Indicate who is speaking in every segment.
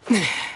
Speaker 1: 哼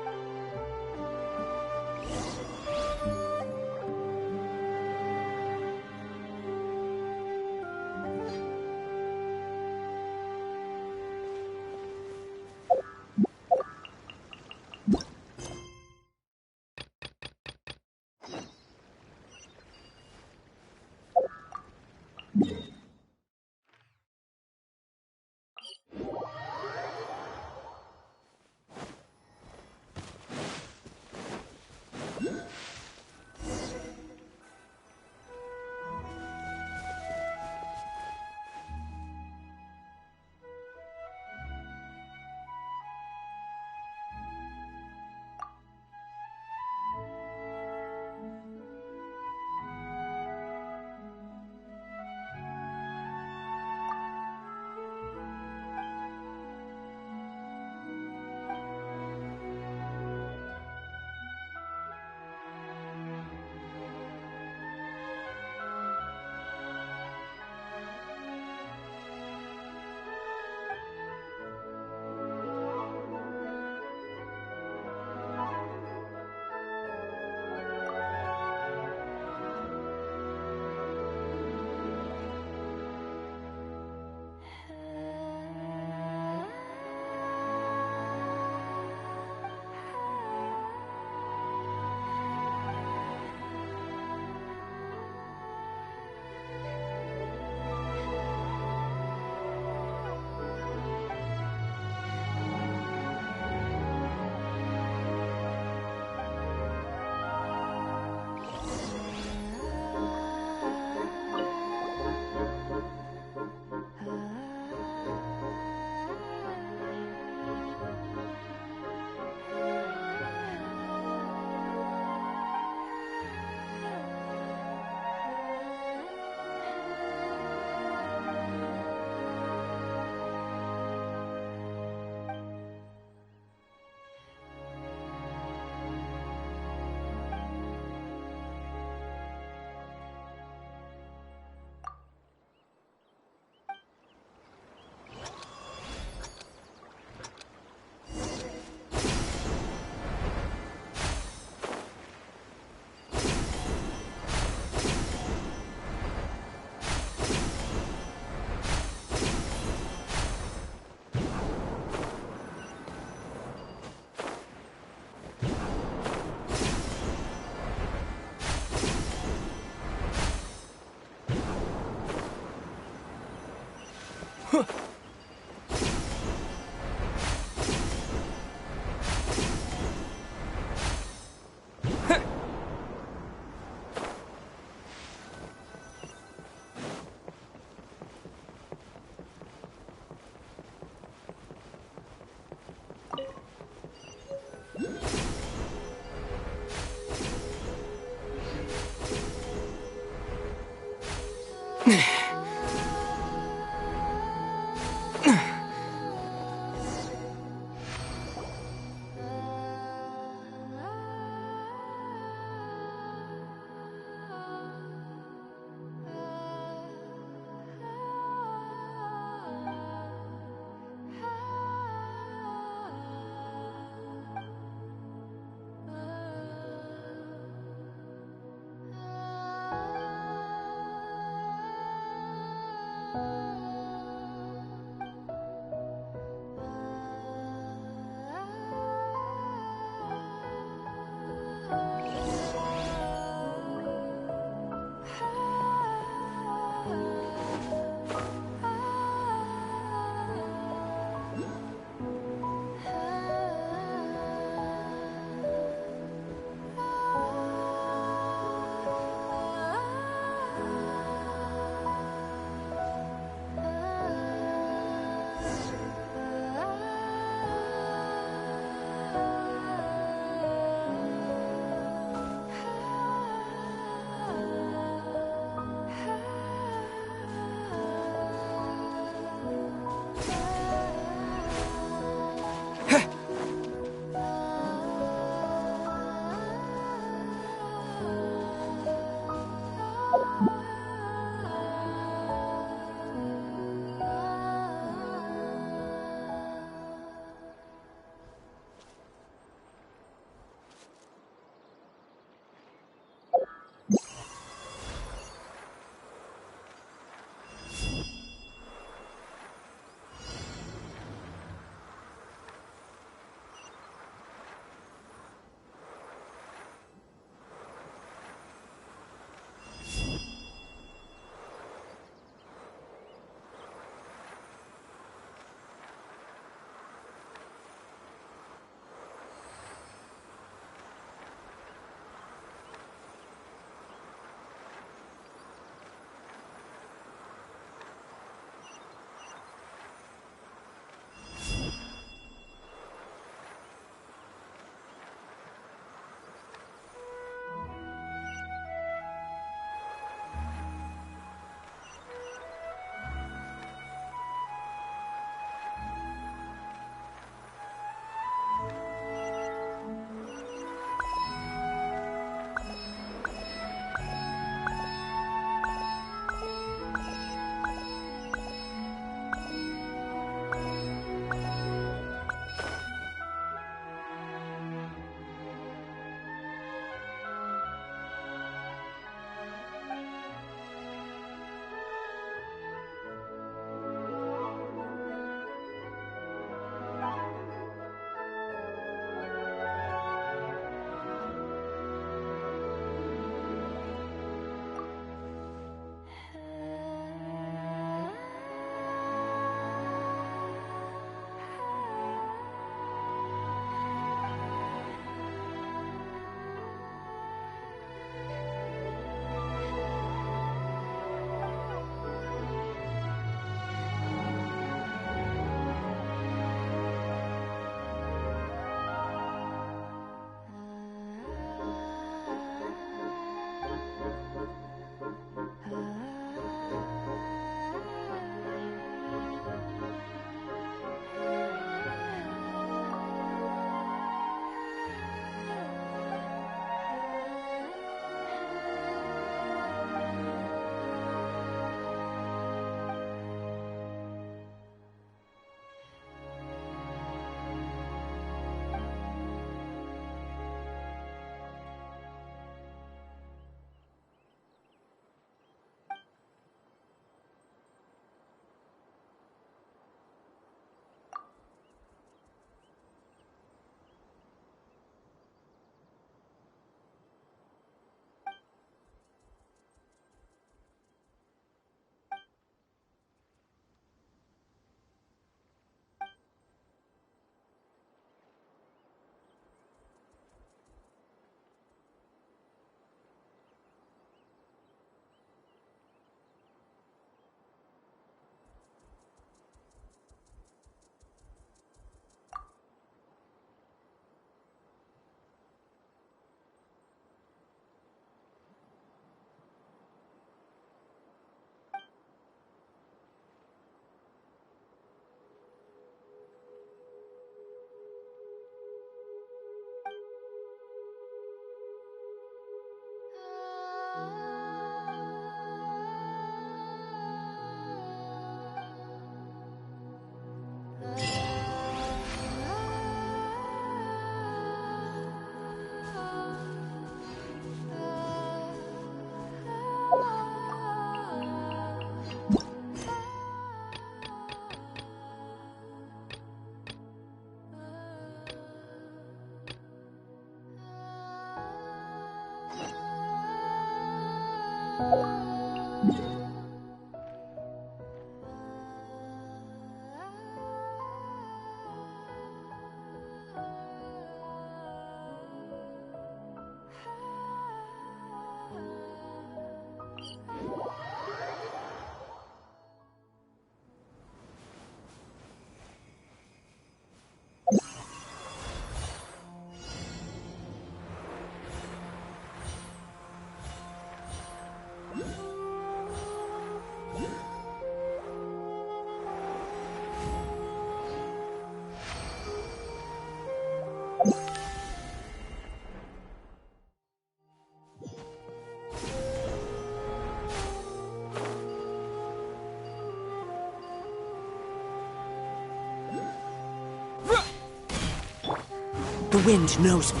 Speaker 1: The wind knows me.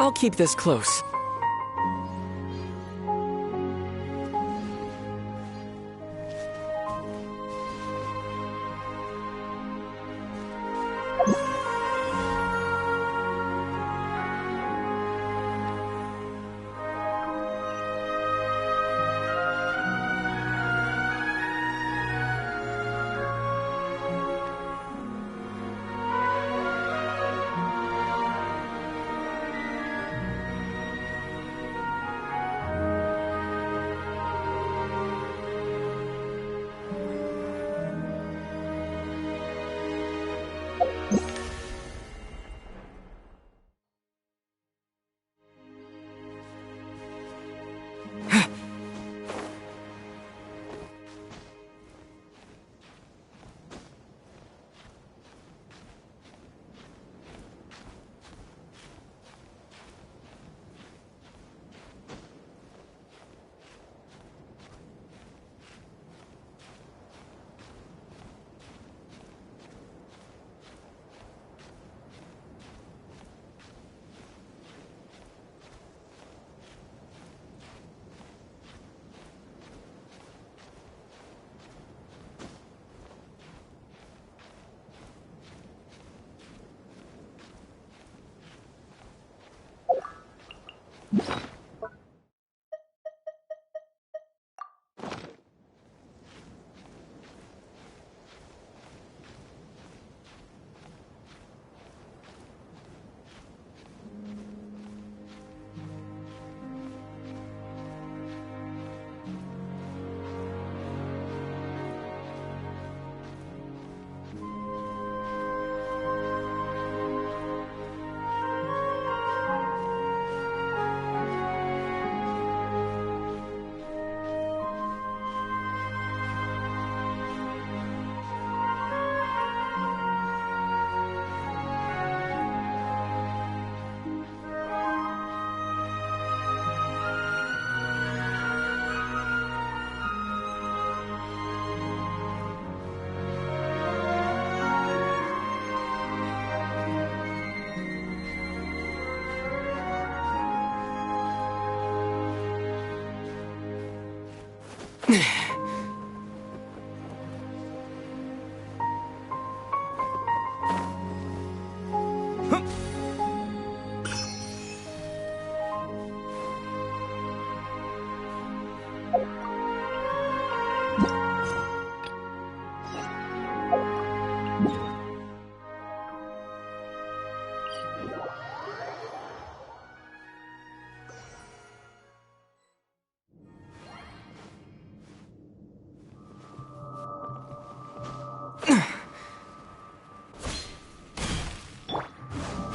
Speaker 1: I'll keep this close.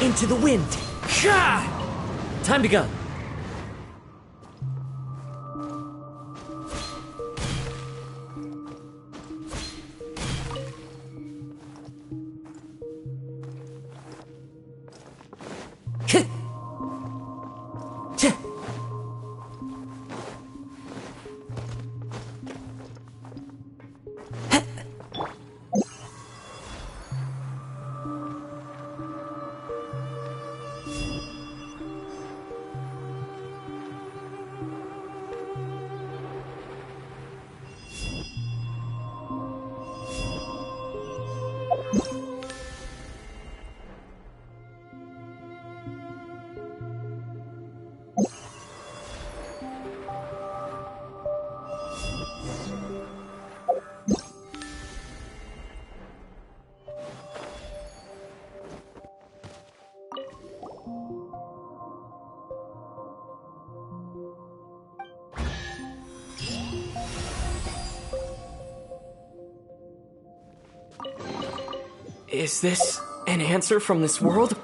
Speaker 1: Into the wind. Sha! Time to go. Is this an answer from this world?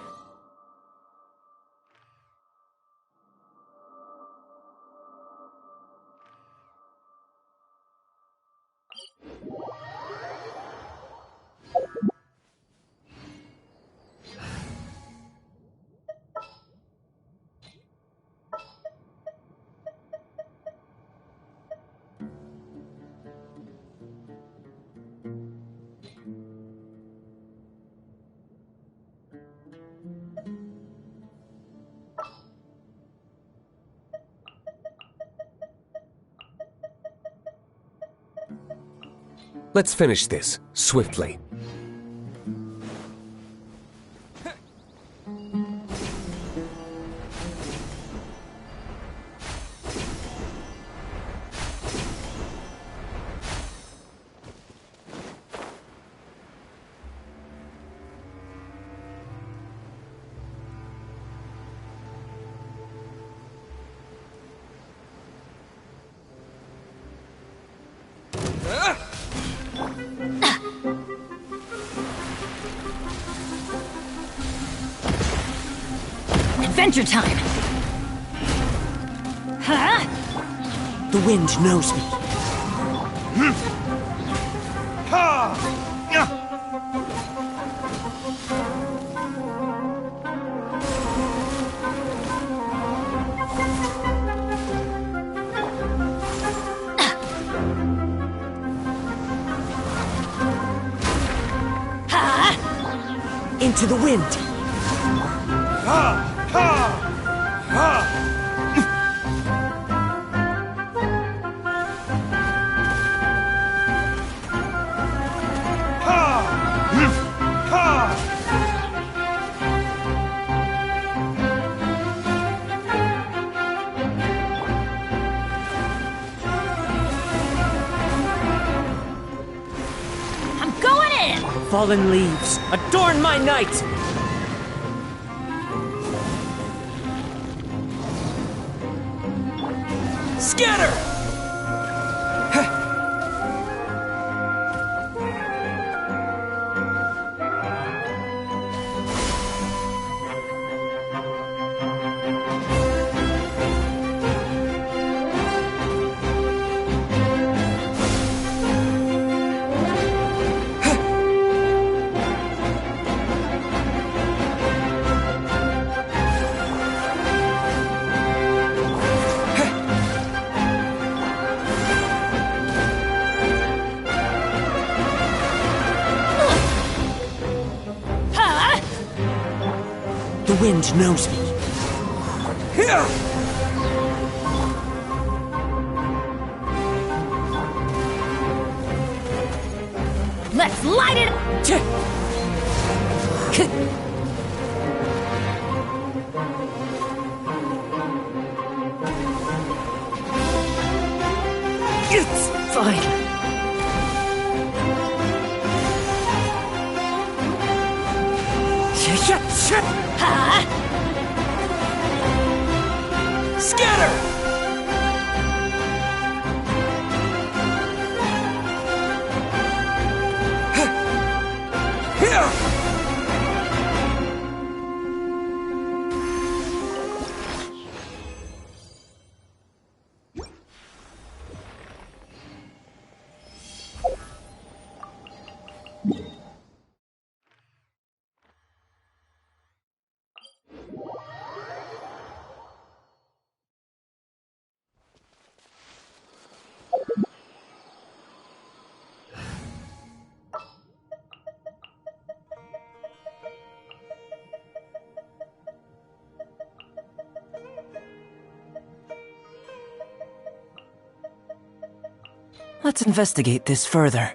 Speaker 2: Let's finish this, swiftly.
Speaker 3: Adventure time! Huh?
Speaker 1: The wind knows me. Into the wind.
Speaker 3: I'm going in!
Speaker 1: Fallen leaves, adorn my night! Scatter! The wind knows me.
Speaker 3: Let's light it!
Speaker 1: It's fine.
Speaker 3: Huh?
Speaker 1: Scatter!
Speaker 4: Let's investigate this further.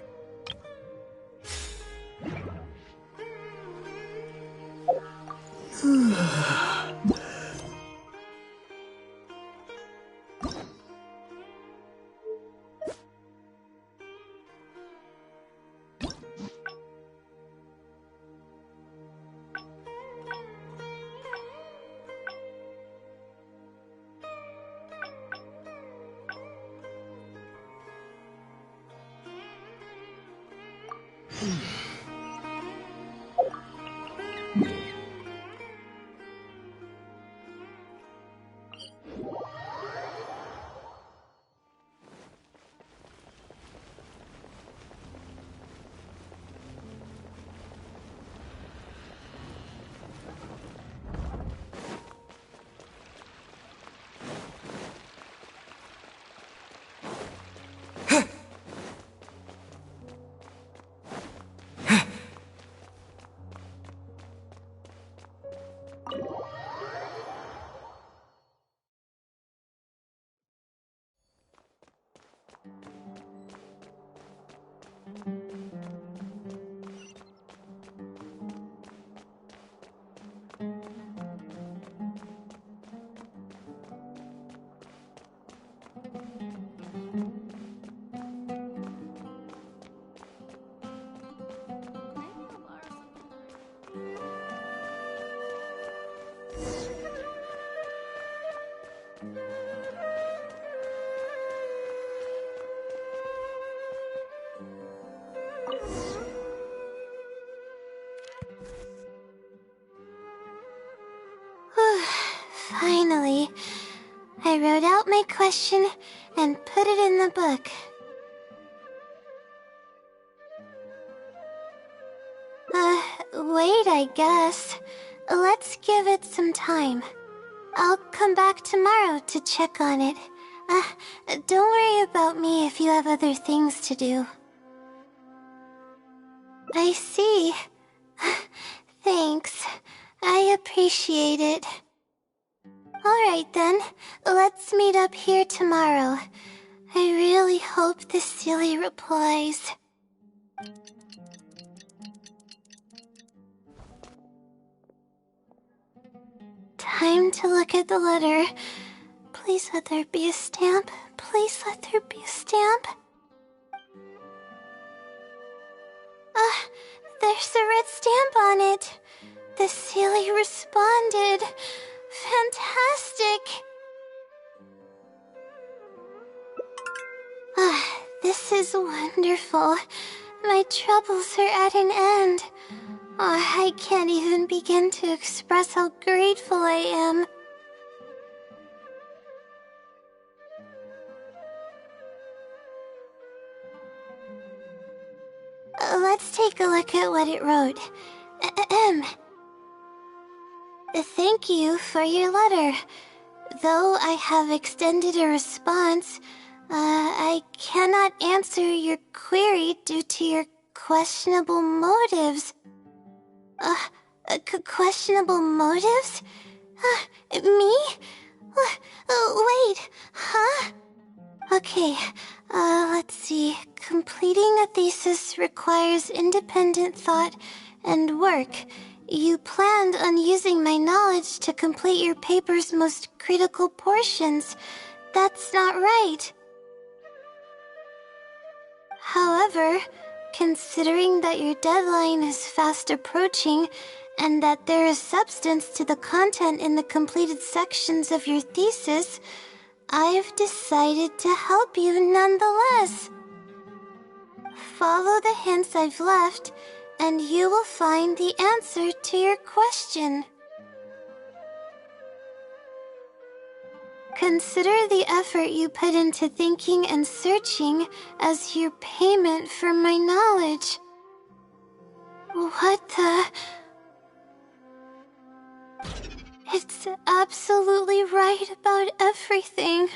Speaker 5: Finally, I wrote out my question and put it in the book. Wait, I guess. Let's give it some time. I'll come back tomorrow to check on it. Don't worry about me if you have other things to do. I see. Thanks. I appreciate it. Alright then, let's meet up here tomorrow. I really hope the silly replies. Time to look at the letter. Please let there be a stamp. Please let there be a stamp. There's a red stamp on it. The silly responded. Fantastic! This is wonderful. My troubles are at an end. I can't even begin to express how grateful I am. Let's take a look at what it wrote. Thank you for your letter. Though I have extended a response, I cannot answer your query due to your questionable motives. Questionable motives? Me? Wait, huh? Okay, let's see. Completing a thesis requires independent thought and work. You planned on using my knowledge to complete your paper's most critical portions. That's not right. However, considering that your deadline is fast approaching and that there is substance to the content in the completed sections of your thesis, I've decided to help you nonetheless. Follow the hints I've left, and you will find the answer to your question. Consider the effort you put into thinking and searching as your payment for my knowledge. What the... It's absolutely right about everything.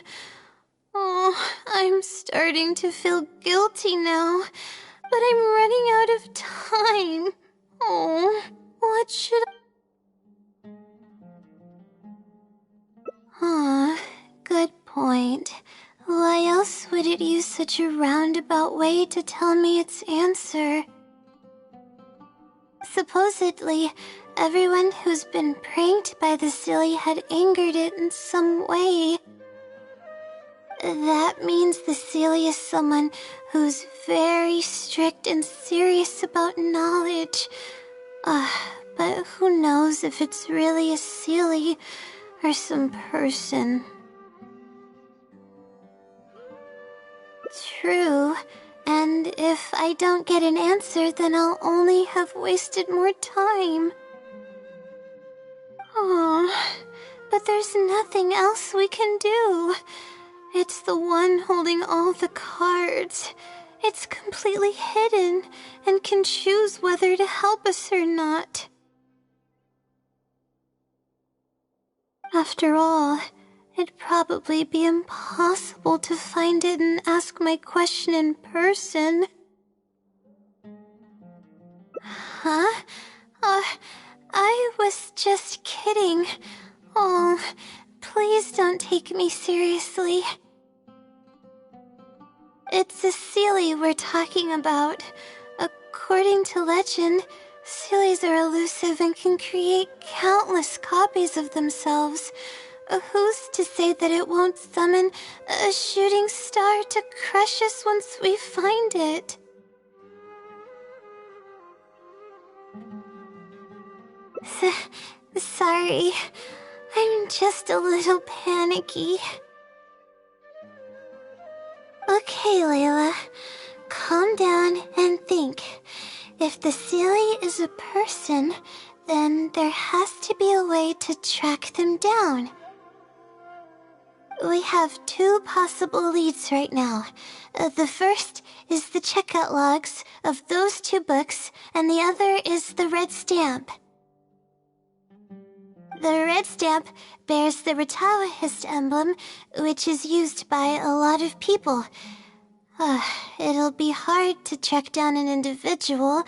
Speaker 5: Oh, I'm starting to feel guilty now, but I'm running out of time. Oh, what should I... Good point. Why else would it use such a roundabout way to tell me its answer. Supposedly, everyone who's been pranked by the Silly had angered it in some way. That means the Silly is someone who's very strict and serious about knowledge. But who knows if it's really a Silly or some person. True, and if I don't get an answer, then I'll only have wasted more time. But there's nothing else we can do. It's the one holding all the cards. It's completely hidden and can choose whether to help us or not. After all, it'd probably be impossible to find it and ask my question in person. Huh? I was just kidding. Oh, please don't take me seriously. It's a Silly we're talking about. According to legend, Sillies are elusive and can create countless copies of themselves. Who's to say that it won't summon a shooting star to crush us once we find it? Sorry, I'm just a little panicky. Okay, Layla, calm down and think. If the Silly is a person, then there has to be a way to track them down. We have two possible leads right now. The first is the checkout logs of those two books, and the other is the red stamp. The red stamp bears the Retawahist emblem, which is used by a lot of people. It'll be hard to track down an individual,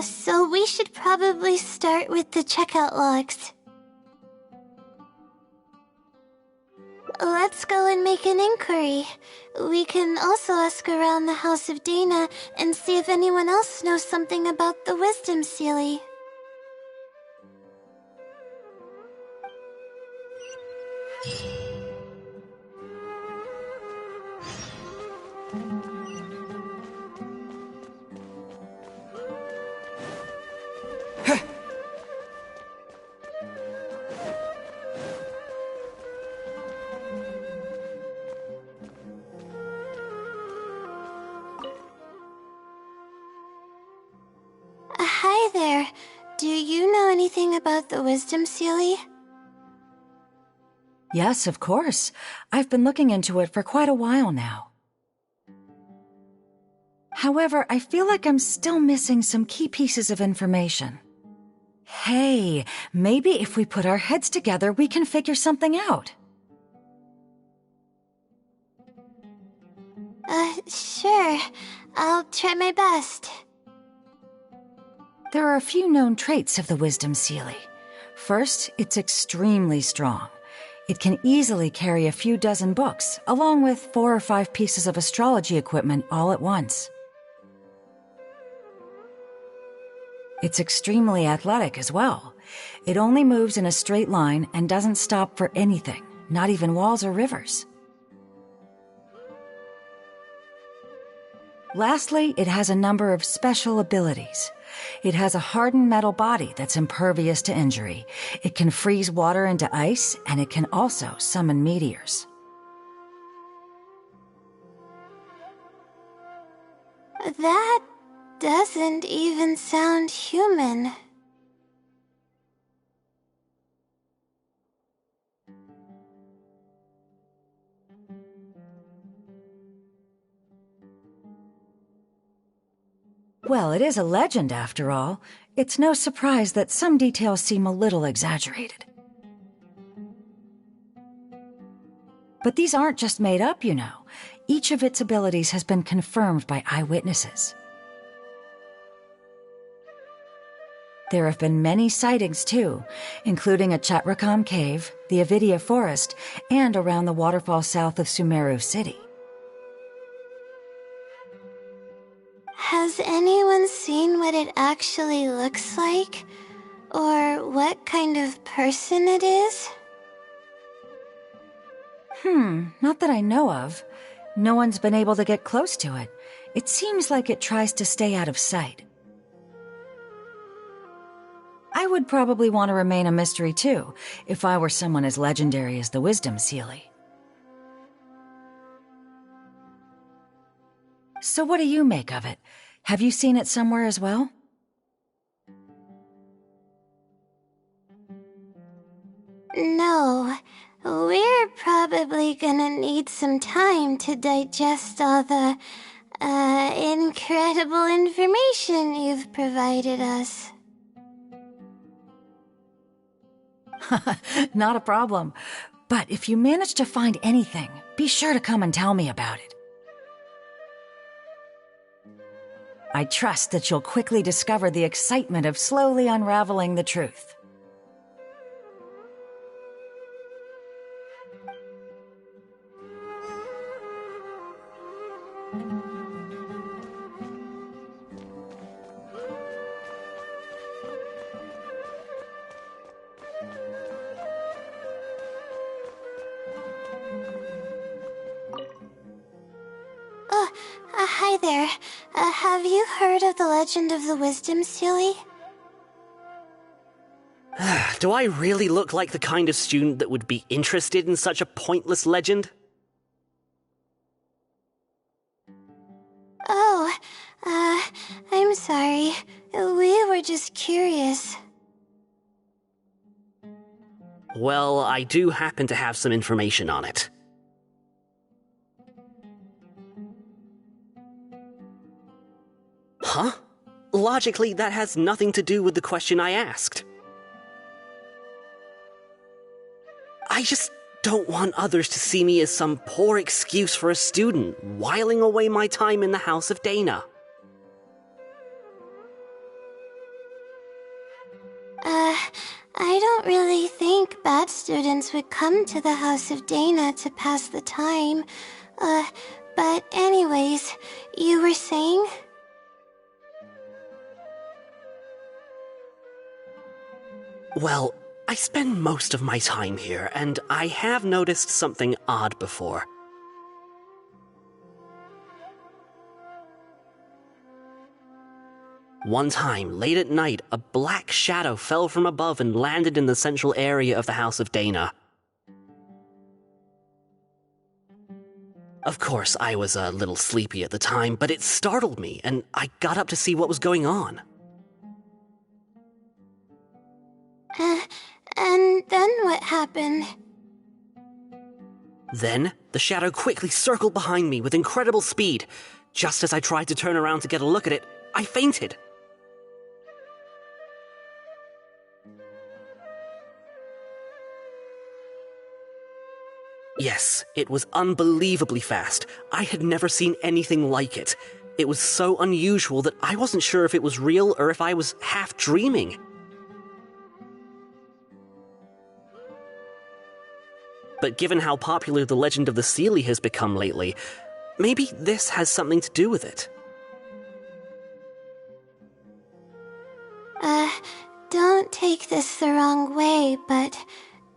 Speaker 5: so we should probably start with the checkout logs. Let's go and make an inquiry. We can also ask around the House of Dana and see if anyone else knows something about the Wisdom Silly. Hi there. Do you know anything about the Wisdom Silly?
Speaker 6: Yes, of course. I've been looking into it for quite a while now. However, I feel like I'm still missing some key pieces of information. Hey, maybe if we put our heads together, we can figure something out.
Speaker 5: Sure. I'll try my best.
Speaker 6: There are a few known traits of the Wisdom Silly. First, it's extremely strong. It can easily carry a few dozen books, along with 4 or 5 pieces of astrology equipment all at once. It's extremely athletic as well. It only moves in a straight line and doesn't stop for anything, not even walls or rivers. Lastly, it has a number of special abilities. It has a hardened metal body that's impervious to injury. It can freeze water into ice, and it can also summon meteors.
Speaker 5: That doesn't even sound human.
Speaker 6: Well, it is a legend after all. It's no surprise that some details seem a little exaggerated. But these aren't just made up, you know. Each of its abilities has been confirmed by eyewitnesses. There have been many sightings, too, including at Chatrakam Cave, the Avidia Forest, and around the waterfall south of Sumeru City.
Speaker 5: Has anyone seen what it actually looks like? Or what kind of person it is?
Speaker 6: Not that I know of. No one's been able to get close to it. It seems like it tries to stay out of sight. I would probably want to remain a mystery too, if I were someone as legendary as the Wisdom Seelie. So what do you make of it? Have you seen it somewhere as well?
Speaker 5: No. We're probably gonna need some time to digest all the, incredible information you've provided us.
Speaker 6: Not a problem. But if you manage to find anything, be sure to come and tell me about it. I trust that you'll quickly discover the excitement of slowly unraveling the truth.
Speaker 5: Hi there. Have you heard of the legend of the Wisdom Seelie?
Speaker 7: Do I really look like the kind of student that would be interested in such a pointless legend?
Speaker 5: Oh, I'm sorry. We were just curious.
Speaker 7: Well, I do happen to have some information on it. Huh? Logically, that has nothing to do with the question I asked. I just don't want others to see me as some poor excuse for a student whiling away my time in the House of Dana.
Speaker 5: I don't really think bad students would come to the House of Dana to pass the time. But anyways, you were saying?
Speaker 7: Well, I spend most of my time here, and I have noticed something odd before. One time, late at night, a black shadow fell from above and landed in the central area of the House of Dana. Of course, I was a little sleepy at the time, but it startled me, and I got up to see what was going on.
Speaker 5: And then what happened?
Speaker 7: Then, the shadow quickly circled behind me with incredible speed. Just as I tried to turn around to get a look at it, I fainted. Yes, it was unbelievably fast. I had never seen anything like it. It was so unusual that I wasn't sure if it was real or if I was half dreaming. But given how popular the legend of the Seelie has become lately, maybe this has something to do with it.
Speaker 5: Don't take this the wrong way, but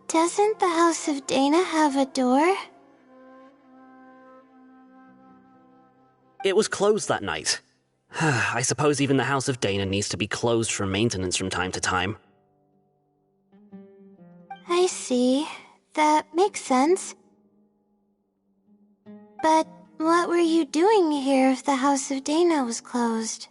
Speaker 5: doesn't the House of Dana have a door?
Speaker 7: It was closed that night. I suppose even the House of Dana needs to be closed for maintenance from time to time.
Speaker 5: I see. That makes sense. But what were you doing here if the House of Dana was closed?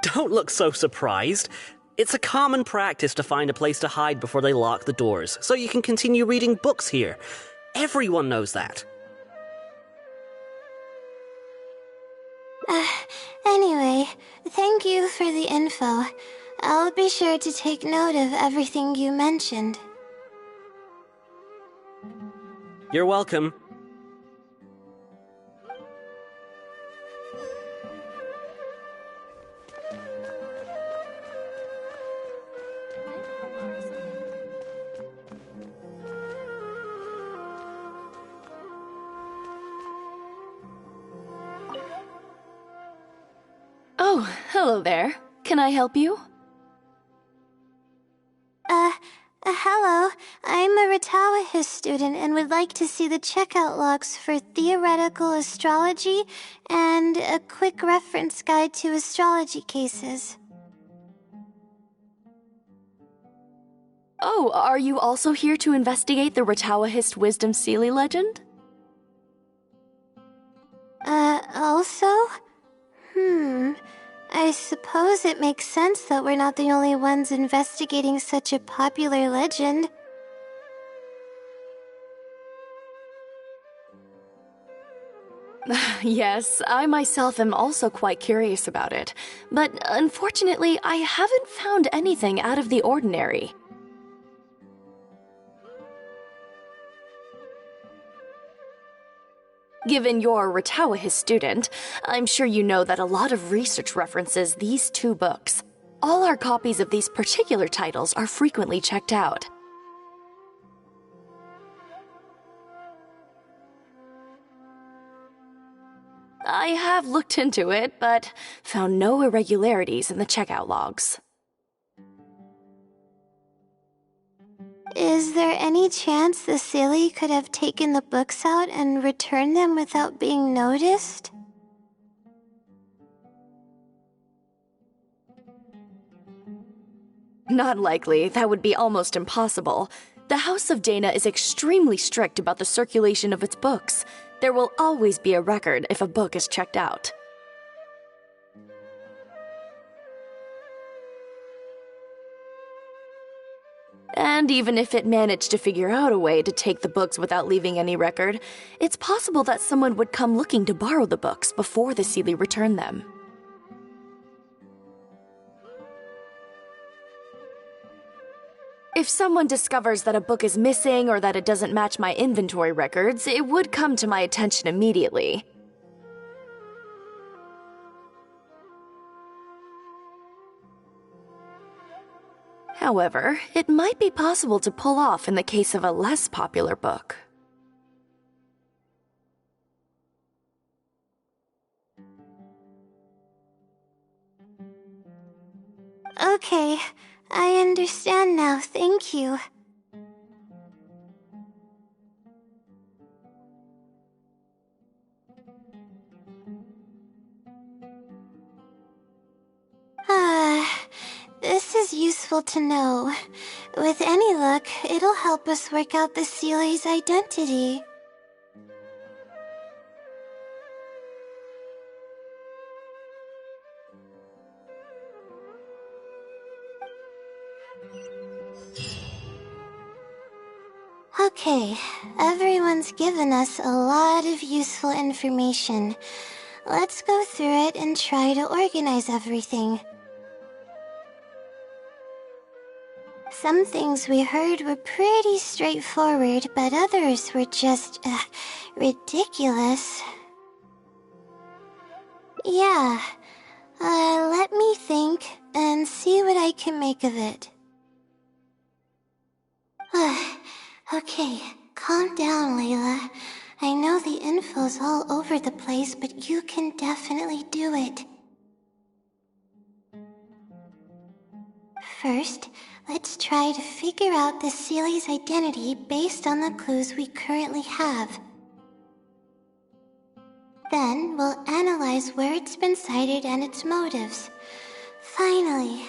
Speaker 7: Don't look so surprised. It's a common practice to find a place to hide before they lock the doors, so you can continue reading books here. Everyone knows that.
Speaker 5: Anyway, thank you for the info. I'll be sure to take note of everything you mentioned.
Speaker 7: You're welcome.
Speaker 8: Oh, hello there. Can I help you?
Speaker 5: Hello. I'm a Ratawahist student and would like to see the checkout logs for theoretical astrology and a quick reference guide to astrology cases.
Speaker 8: Oh, are you also here to investigate the Ratawahist Wisdom Sealy legend?
Speaker 5: Also? I suppose it makes sense that we're not the only ones investigating such a popular legend.
Speaker 8: Yes, I myself am also quite curious about it, but unfortunately, I haven't found anything out of the ordinary. Given you're a Ratawahist student, I'm sure you know that a lot of research references these two books. All our copies of these particular titles are frequently checked out. I have looked into it, but found no irregularities in the checkout logs.
Speaker 5: Is there any chance the Sealy could have taken the books out and returned them without being noticed?
Speaker 8: Not likely. That would be almost impossible. The House of Dana is extremely strict about the circulation of its books. There will always be a record if a book is checked out. And even if it managed to figure out a way to take the books without leaving any record, it's possible that someone would come looking to borrow the books before the Sealy returned them. If someone discovers that a book is missing or that it doesn't match my inventory records, it would come to my attention immediately. However, it might be possible to pull off in the case of a less popular book.
Speaker 5: Okay, I understand now, thank you. This is useful to know. With any luck, it'll help us work out the Sealy's identity. Okay, everyone's given us a lot of useful information. Let's go through it and try to organize everything. Some things we heard were pretty straightforward, but others were just, ridiculous. Yeah, let me think and see what I can make of it. Okay, calm down, Layla. I know the info's all over the place, but you can definitely do it. First, let's try to figure out the Sealy's identity based on the clues we currently have. Then, we'll analyze where it's been sighted and its motives. Finally,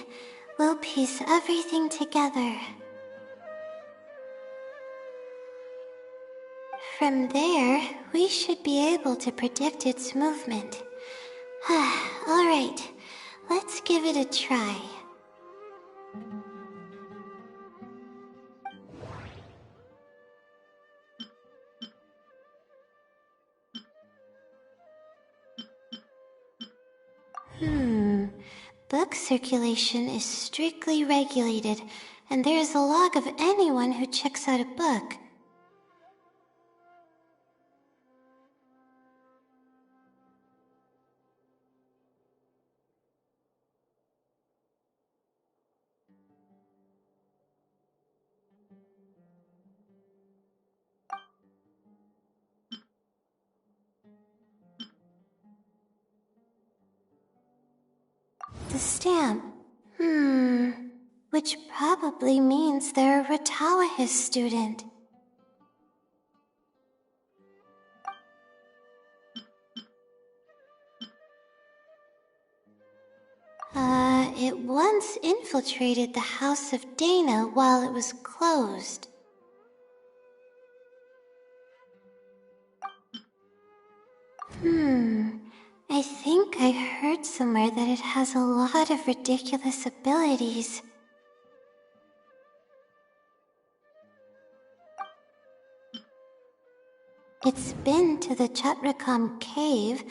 Speaker 5: we'll piece everything together. From there, we should be able to predict its movement. Alright, let's give it a try. Book circulation is strictly regulated, and there is a log of anyone who checks out a book. the stamp. Which probably means they're a Ratawahis student. It once infiltrated the house of Dana while it was closed. I think I heard somewhere that it has a lot of ridiculous abilities. It's been to the Chatrakam Cave,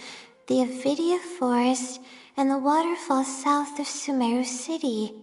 Speaker 5: the Avidia Forest, and the waterfall south of Sumeru City.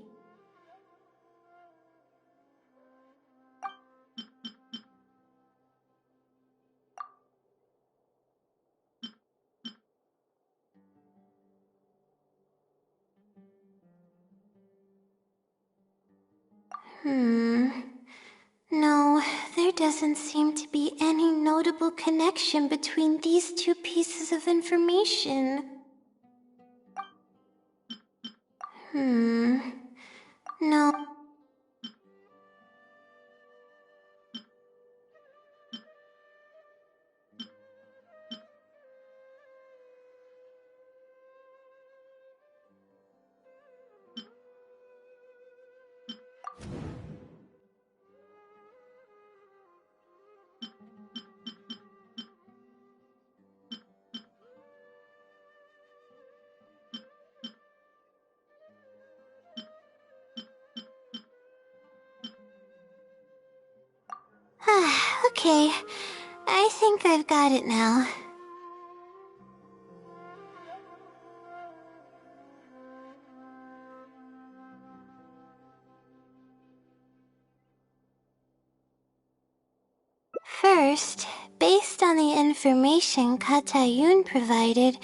Speaker 5: No, there doesn't seem to be any notable connection between these two pieces of information. No. Okay, I think I've got it now. First, based on the information Katayun provided,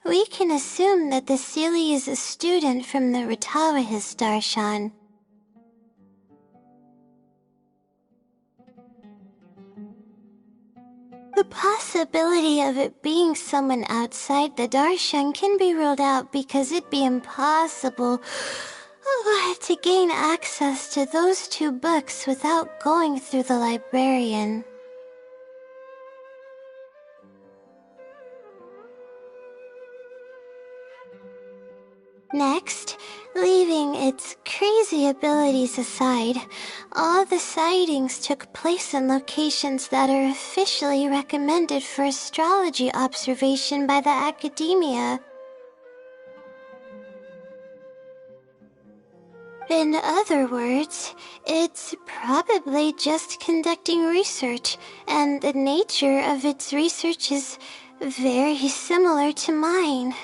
Speaker 5: we can assume that the Seelie is a student from the Ratawahis Darshan. The possibility of it being someone outside the Darshan can be ruled out because it'd be impossible to gain access to those two books without going through the librarian. Next, leaving its crazy abilities aside, all the sightings took place in locations that are officially recommended for astrology observation by the academia. In other words, it's probably just conducting research, and the nature of its research is very similar to mine.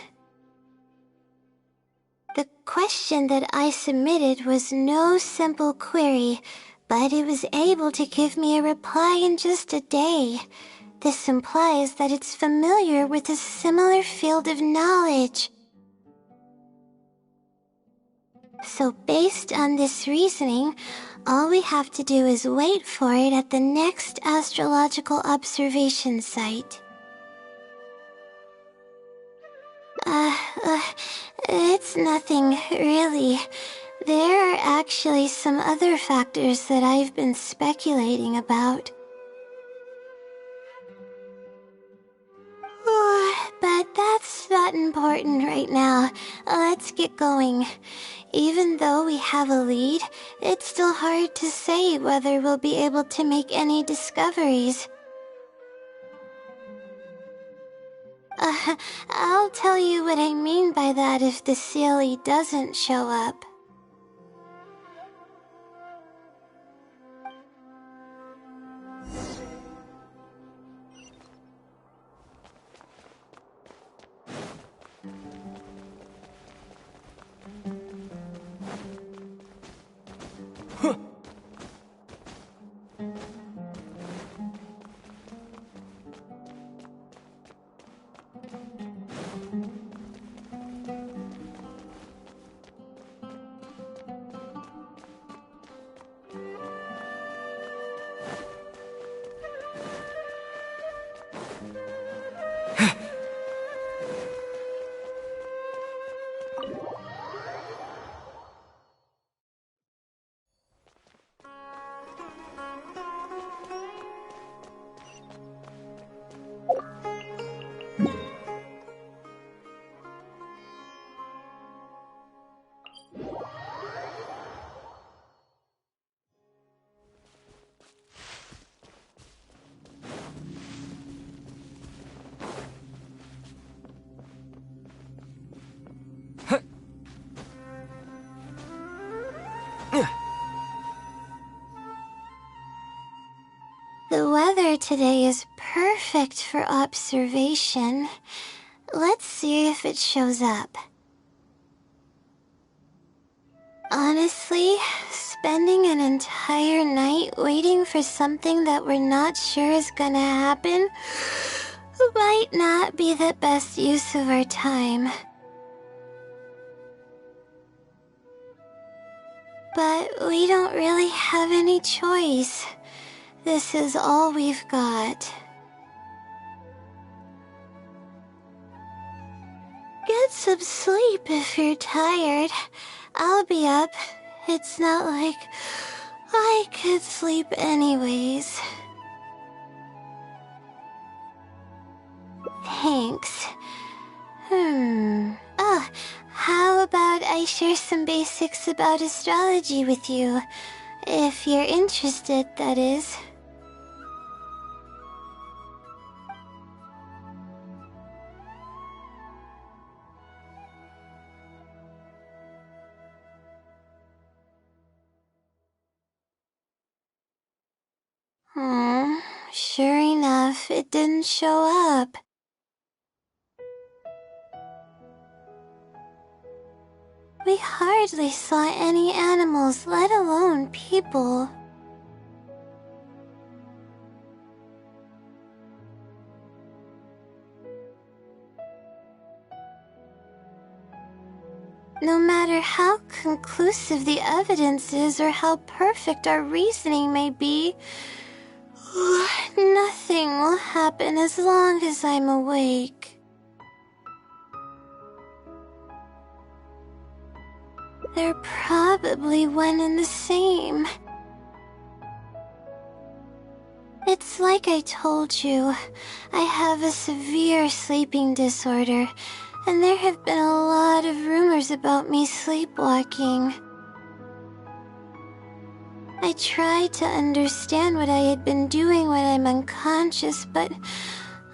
Speaker 5: The question that I submitted was no simple query, but it was able to give me a reply in just a day. This implies that it's familiar with a similar field of knowledge. So based on this reasoning, all we have to do is wait for it at the next astrological observation site. It's nothing, really. There are actually some other factors that I've been speculating about. But that's not important right now. Let's get going. Even though we have a lead, it's still hard to say whether we'll be able to make any discoveries. I'll tell you what I mean by that if the Seelie doesn't show up. The weather today is perfect for observation. Let's see if it shows up. Honestly, spending an entire night waiting for something that we're not sure is gonna happen might not be the best use of our time. But we don't really have any choice. This is all we've got. Get some sleep if you're tired. I'll be up. It's not like I could sleep anyways. Thanks. How about I share some basics about astrology with you? If you're interested, that is. Sure enough, it didn't show up. We hardly saw any animals, let alone people. No matter how conclusive the evidence is or how perfect our reasoning may be, nothing will happen as long as I'm awake. They're probably one and the same. It's like I told you, I have a severe sleeping disorder, and there have been a lot of rumors about me sleepwalking. I tried to understand what I had been doing when I'm unconscious, but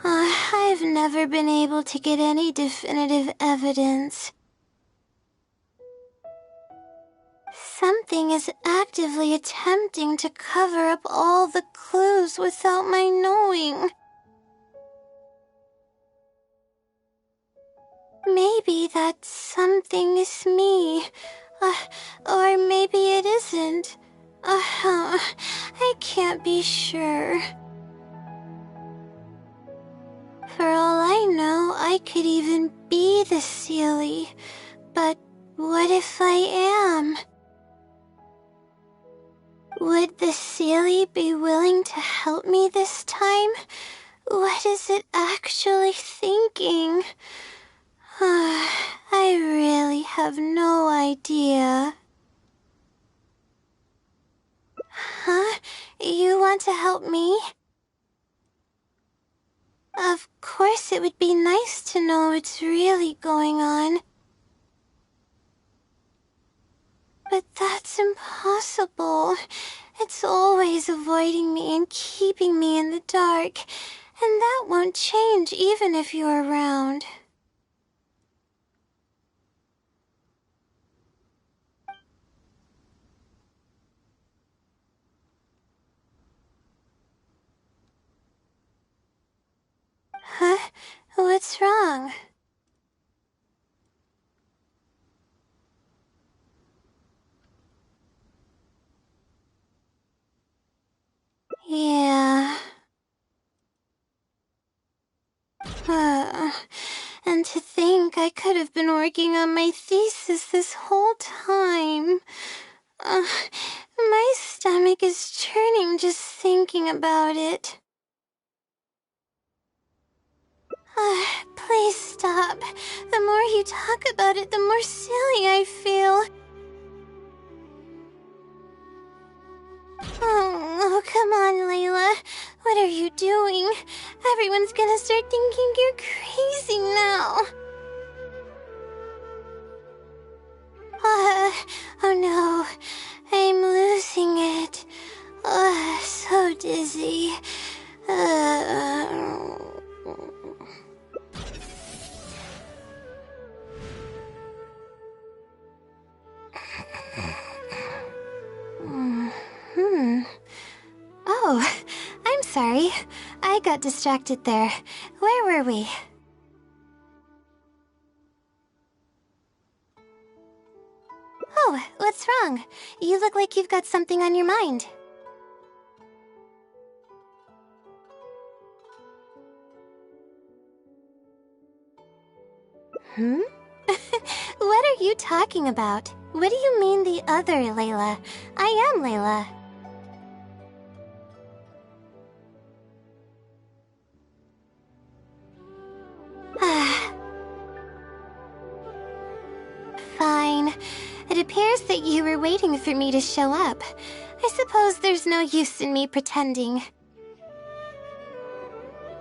Speaker 5: I've never been able to get any definitive evidence. Something is actively attempting to cover up all the clues without my knowing. Maybe that something is me, or maybe it isn't. I can't be sure. For all I know, I could even be the Seelie, but what if I am? Would the Seelie be willing to help me this time? What is it actually thinking? I really have no idea. Huh? You want to help me? Of course, it would be nice to know what's really going on. But that's impossible. It's always avoiding me and keeping me in the dark, and that won't change even if you're around. Huh? What's wrong? Yeah. And to think I could have been working on my thesis this whole time. My stomach is churning just thinking about it. Please stop. The more you talk about it, the more silly I feel. Oh, come on, Layla. What are you doing? Everyone's gonna start thinking you're crazy now. Oh, I'm sorry. I got distracted there. Where were we? Oh, what's wrong? You look like you've got something on your mind. What are you talking about? What do you mean the other Layla? I am Layla. Fine. It appears that you were waiting for me to show up. I suppose there's no use in me pretending.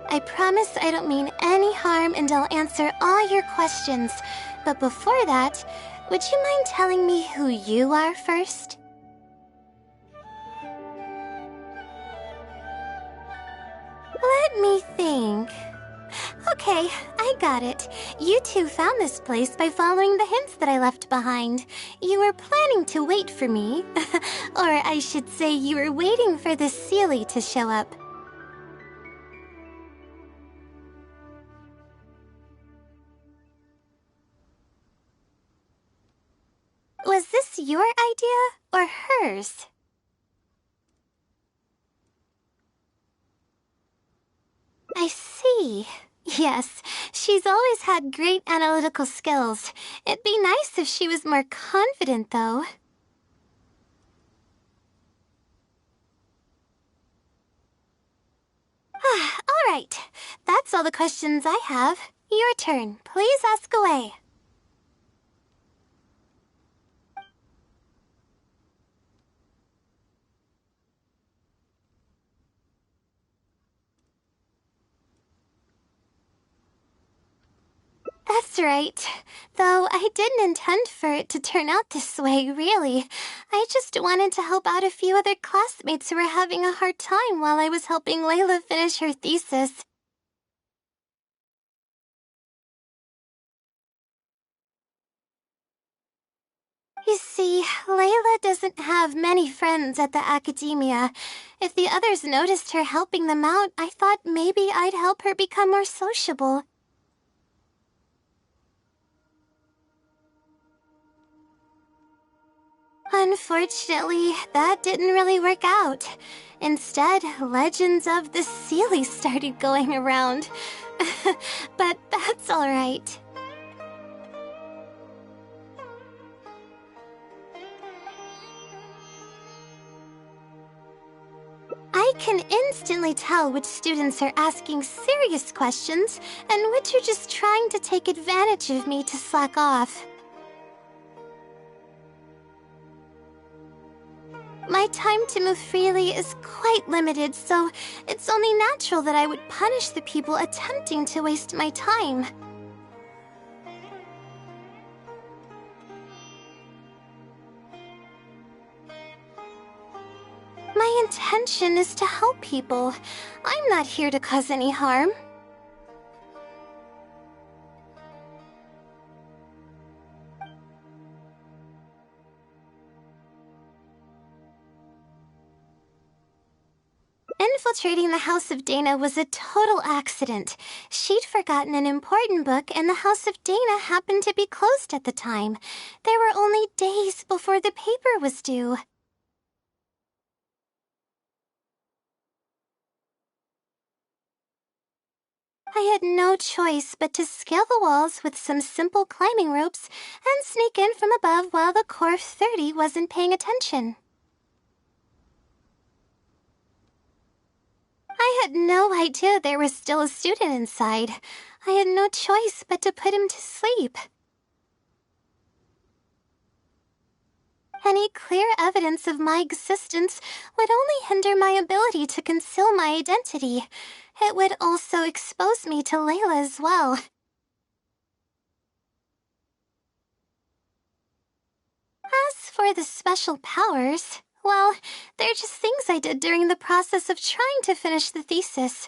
Speaker 5: I promise I don't mean any harm and I'll answer all your questions. But before that, would you mind telling me who you are first? Let me think. Okay, I got it. You two found this place by following the hints that I left behind. You were planning to wait for me. Or I should say you were waiting for the Seelie to show up. Was this your idea or hers? I see. Yes, she's always had great analytical skills. It'd be nice if she was more confident, though. All right. That's all the questions I have. Your turn. Please ask away. That's right. Though I didn't intend for it to turn out this way, really. I just wanted to help out a few other classmates who were having a hard time while I was helping Layla finish her thesis. You see, Layla doesn't have many friends at the academia. If the others noticed her helping them out, I thought maybe I'd help her become more sociable. Unfortunately, that didn't really work out. Instead, legends of the Seelie started going around. But that's all right. I can instantly tell which students are asking serious questions and which are just trying to take advantage of me to slack off. My time to move freely is quite limited, so it's only natural that I would punish the people attempting to waste my time. My intention is to help people. I'm not here to cause any harm. Infiltrating the House of Dana was a total accident. She'd forgotten an important book, and the House of Dana happened to be closed at the time. There were only days before the paper was due. I had no choice but to scale the walls with some simple climbing ropes and sneak in from above while the Core 30 wasn't paying attention. I had no idea there was still a student inside. I had no choice but to put him to sleep. Any clear evidence of my existence would only hinder my ability to conceal my identity. It would also expose me to Layla as well. As for the special powers, well, they're just things I did during the process of trying to finish the thesis.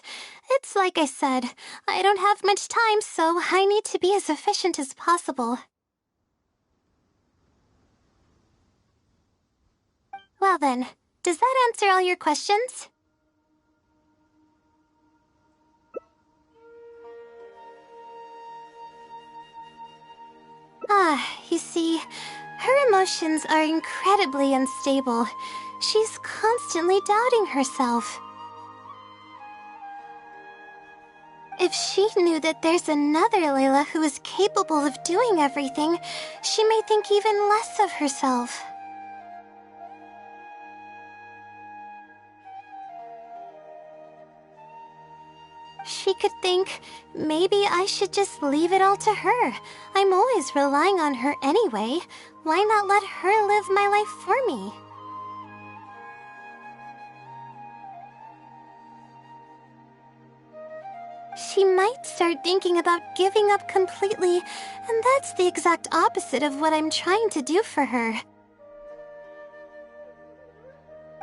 Speaker 5: It's like I said, I don't have much time, so I need to be as efficient as possible. Well then, does that answer all your questions? You see, her emotions are incredibly unstable. She's constantly doubting herself. If she knew that there's another Layla who is capable of doing everything, she may think even less of herself. She could think, maybe I should just leave it all to her. I'm always relying on her anyway. Why not let her live my life for me? She might start thinking about giving up completely, and that's the exact opposite of what I'm trying to do for her.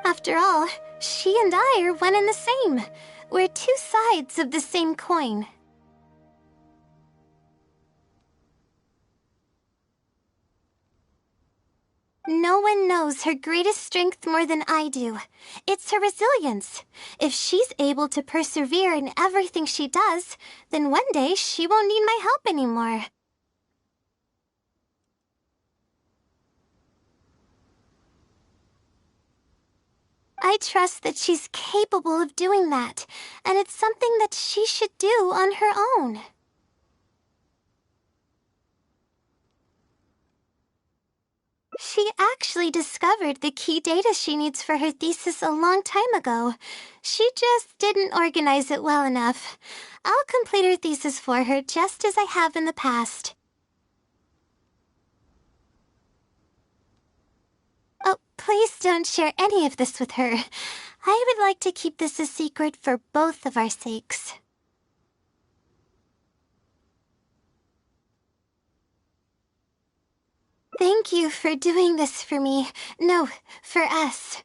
Speaker 5: After all, she and I are one and the same. We're two sides of the same coin. No one knows her greatest strength more than I do. It's her resilience. If she's able to persevere in everything she does, then one day she won't need my help anymore. I trust that she's capable of doing that, and it's something that she should do on her own. She actually discovered the key data she needs for her thesis a long time ago. She just didn't organize it well enough. I'll complete her thesis for her just as I have in the past. Oh, please don't share any of this with her. I would like to keep this a secret for both of our sakes. Thank you for doing this for me. No, for us.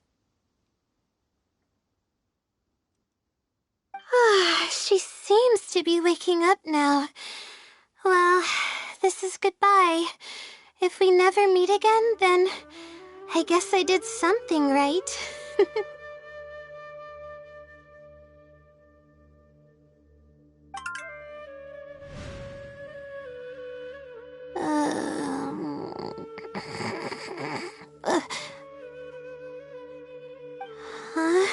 Speaker 5: She seems to be waking up now. Well, this is goodbye. If we never meet again, then I guess I did something right. Huh?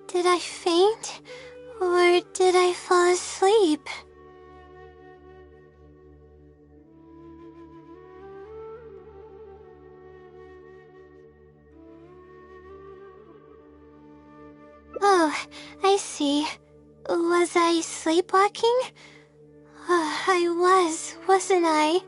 Speaker 5: Did I faint? Or did I fall asleep? Oh, I see. Was I sleepwalking? I was, wasn't I?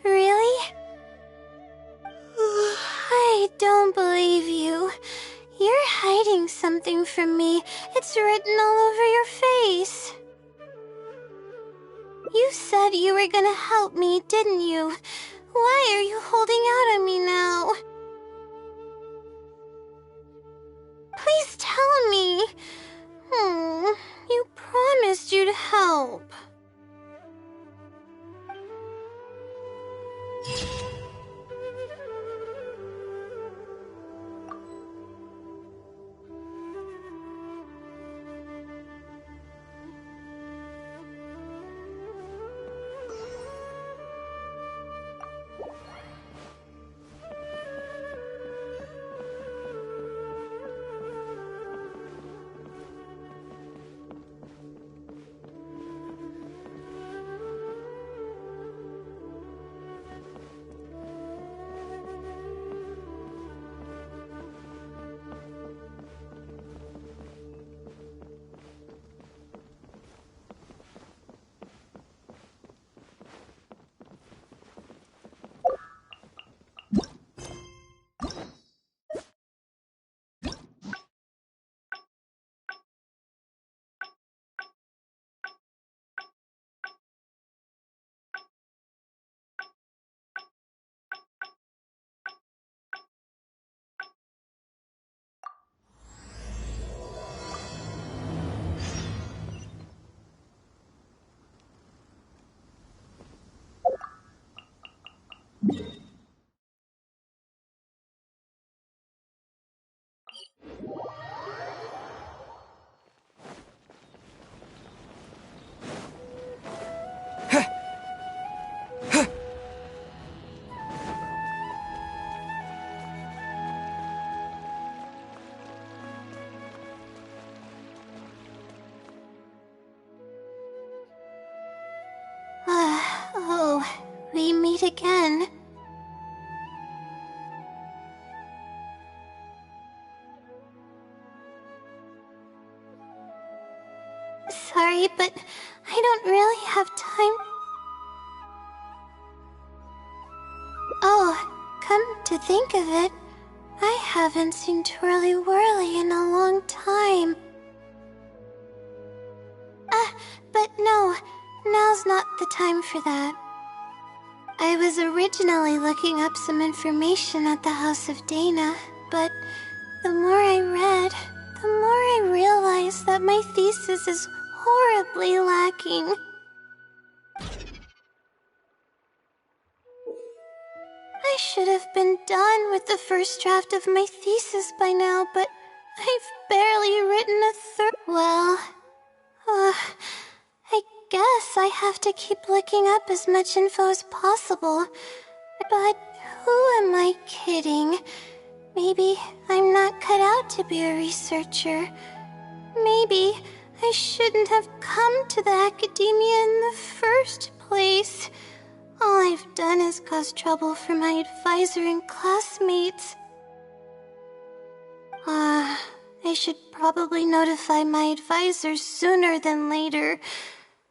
Speaker 5: Really? I don't believe you. You're hiding something from me. It's written all over your face. You said you were gonna help me, didn't you? Why are you holding out on me now? Please tell me. You promised you'd help. it again. Sorry, but I don't really have time. Oh, come to think of it, I haven't seen Twirly Whirly in a long time. But no, now's not the time for that. I was originally looking up some information at the House of Dana, but the more I read, the more I realized that my thesis is horribly lacking. I should have been done with the first draft of my thesis by now, but I've barely written a third. Well, I guess I have to keep looking up as much info as possible. But who am I kidding? Maybe I'm not cut out to be a researcher. Maybe I shouldn't have come to the academia in the first place. All I've done is cause trouble for my advisor and classmates. I should probably notify my advisor sooner than later,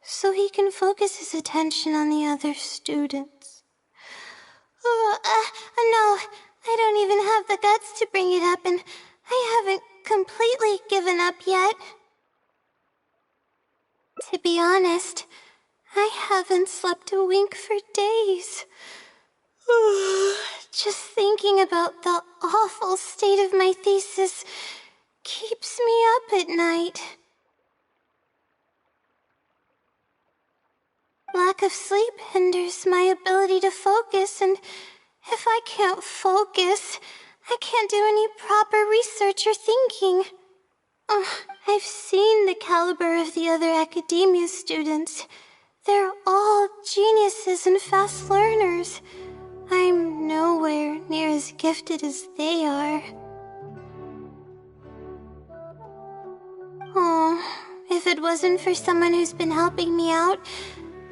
Speaker 5: so he can focus his attention on the other students. No, I don't even have the guts to bring it up, and I haven't completely given up yet. To be honest, I haven't slept a wink for days. Just thinking about the awful state of my thesis keeps me up at night. Lack of sleep hinders my ability to focus, and if I can't focus, I can't do any proper research or thinking. I've seen the caliber of the other academia students. They're all geniuses and fast learners. I'm nowhere near as gifted as they are. If it wasn't for someone who's been helping me out,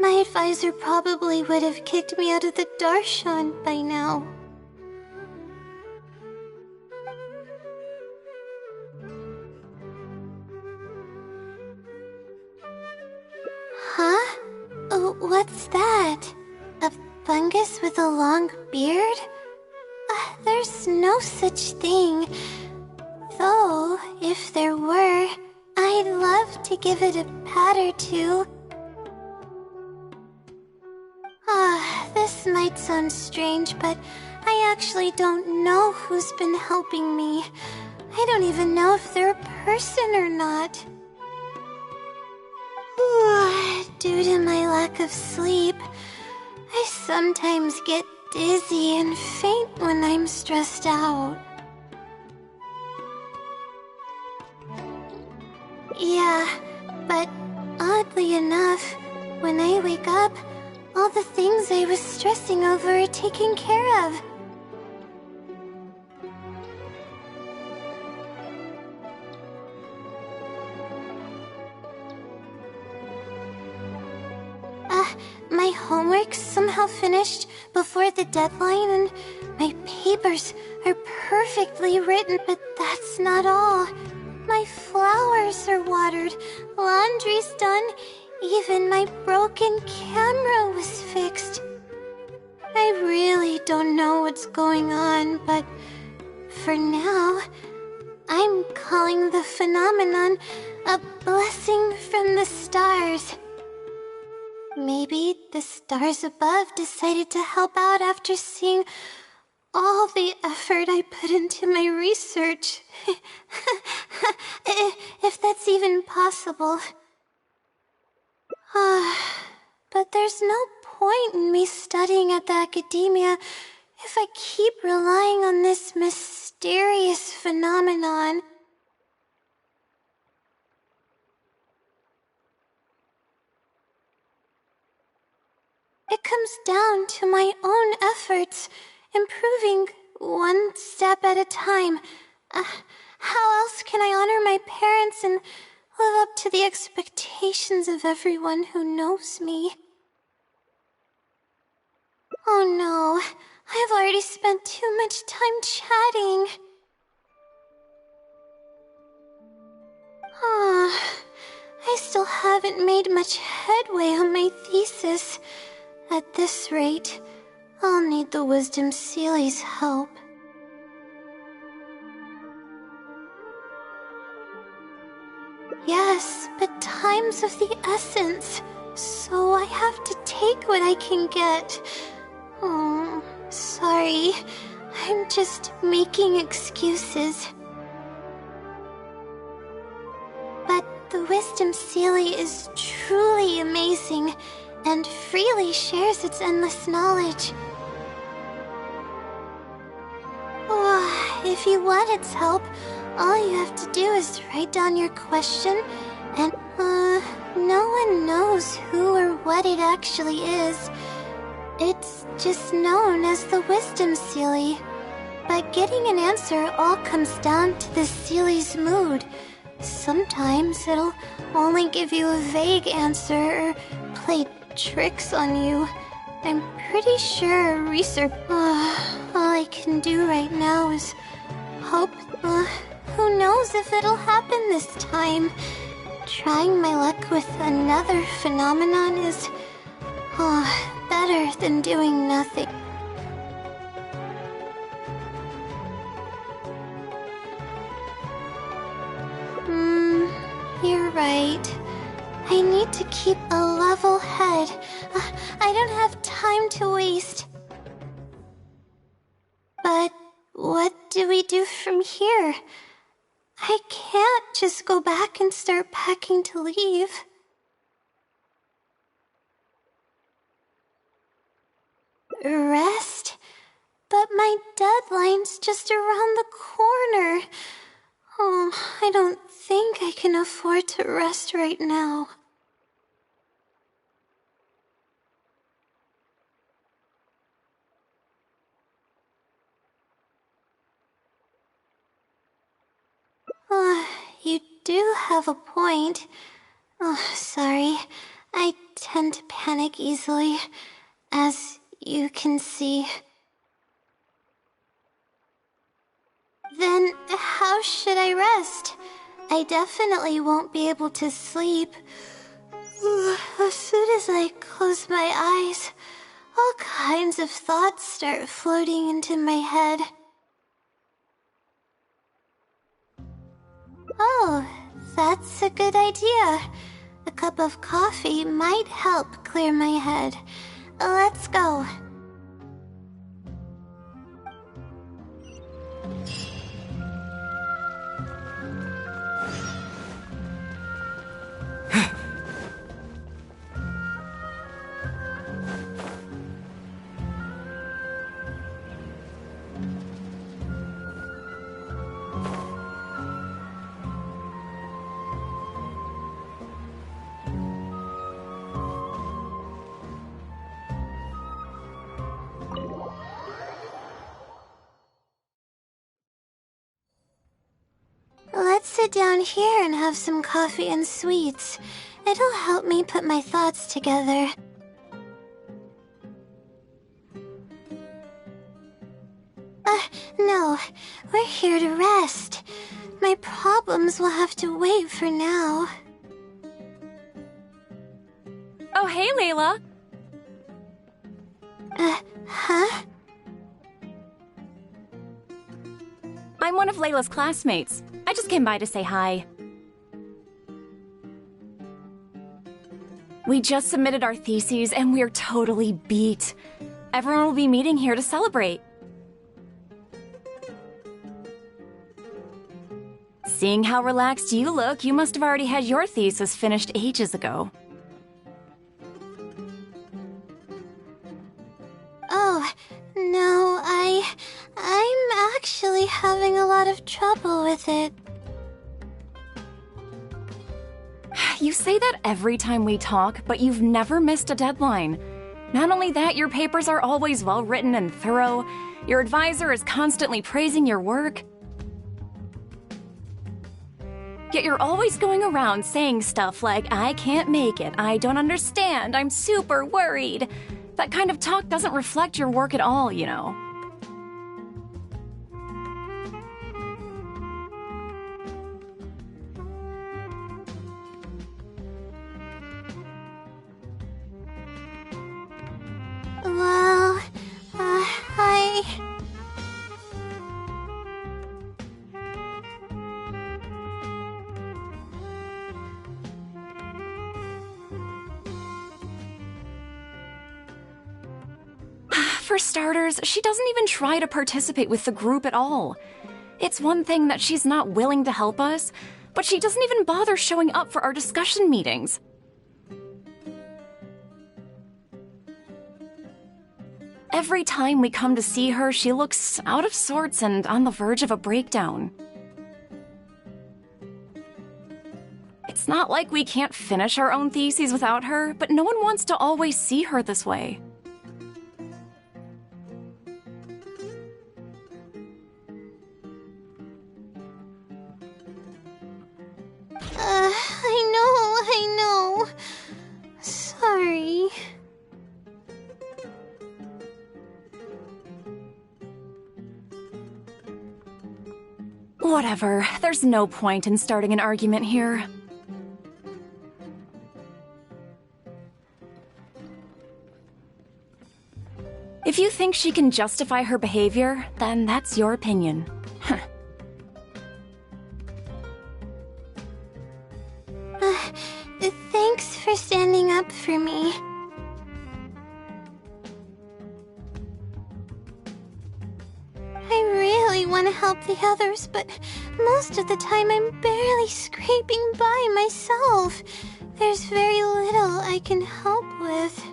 Speaker 5: my advisor probably would have kicked me out of the Darshan by now. Huh? What's that? A fungus with a long beard? There's no such thing. Though, if there were, I'd love to give it a pat or two. This might sound strange, but I actually don't know who's been helping me. I don't even know if they're a person or not. Due to my lack of sleep, I sometimes get dizzy and faint when I'm stressed out. Yeah, but oddly enough, when I wake up, all the things I was stressing over are taken care of. My homework's somehow finished before the deadline, and my papers are perfectly written, but that's not all. My flowers are watered, laundry's done, even my broken camera was fixed. I really don't know what's going on, but for now, I'm calling the phenomenon a blessing from the stars. Maybe the stars above decided to help out after seeing all the effort I put into my research. If that's even possible. But there's no point in me studying at the academia if I keep relying on this mysterious phenomenon. It comes down to my own efforts, improving one step at a time. How else can I honor my parents and live up to the expectations of everyone who knows me? Oh no, I've already spent too much time chatting. I still haven't made much headway on my thesis. At this rate, I'll need the Wisdom Sealy's help. Yes, but time's of the essence, so I have to take what I can get. Oh, sorry. I'm just making excuses. But the Wisdom Sealy is truly amazing, and freely shares its endless knowledge. Oh, if you want its help, all you have to do is write down your question, and, no one knows who or what it actually is. It's just known as the Wisdom Sealy. But getting an answer all comes down to the Sealy's mood. Sometimes it'll only give you a vague answer or play tricks on you. I'm pretty sure research... all I can do right now is hope... who knows if it'll happen this time. Trying my luck with another phenomenon is... better than doing nothing. You're right. I need to keep a level head. I don't have time to waste. But what do we do from here? I can't just go back and start packing to leave. Rest? But my deadline's just around the corner. Oh, I don't think I can afford to rest right now. You do have a point. Oh, sorry. I tend to panic easily, as you can see. Then how should I rest? I definitely won't be able to sleep. As soon as I close my eyes, all kinds of thoughts start floating into my head. Oh, that's a good idea. A cup of coffee might help clear my head. Let's go. Let's sit down here and have some coffee and sweets. It'll help me put my thoughts together. No. We're here to rest. My problems will have to wait for now.
Speaker 8: Oh, hey, Layla.
Speaker 5: Huh?
Speaker 8: I'm one of Layla's classmates. I just came by to say hi. We just submitted our theses and we're totally beat. Everyone will be meeting here to celebrate. Seeing how relaxed you look, you must have already had your thesis finished ages ago.
Speaker 5: Oh, no, I'm actually having a lot of trouble with it.
Speaker 8: You say that every time we talk, but you've never missed a deadline. Not only that, your papers are always well written and thorough. Your advisor is constantly praising your work. Yet you're always going around saying stuff like, I can't make it, I don't understand, I'm super worried. That kind of talk doesn't reflect your work at all, you know.
Speaker 5: Well,
Speaker 8: For starters, she doesn't even try to participate with the group at all. It's one thing that she's not willing to help us, but she doesn't even bother showing up for our discussion meetings. Every time we come to see her, she looks out of sorts and on the verge of a breakdown. It's not like we can't finish our own theses without her, but no one wants to always see her this way.
Speaker 5: I know. Sorry.
Speaker 8: Whatever, there's no point in starting an argument here. If you think she can justify her behavior, then that's your opinion.
Speaker 5: Thanks for standing up for me. I really want to help the others, but most of the time I'm barely scraping by myself. There's very little I can help with.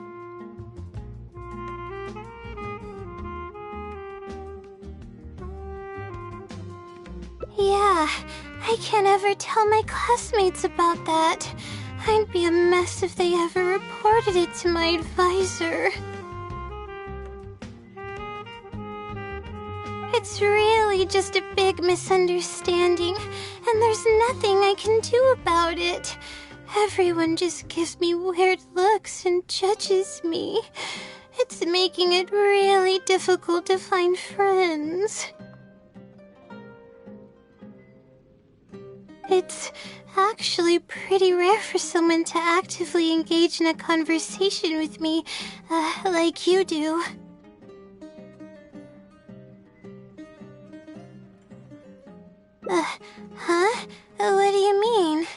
Speaker 5: Yeah, I can't ever tell my classmates about that. I'd be a mess if they ever reported it to my advisor. It's really just a big misunderstanding, and there's nothing I can do about it. Everyone just gives me weird looks and judges me. It's making it really difficult to find friends. It's actually pretty rare for someone to actively engage in a conversation with me, like you do. Huh? What do you mean?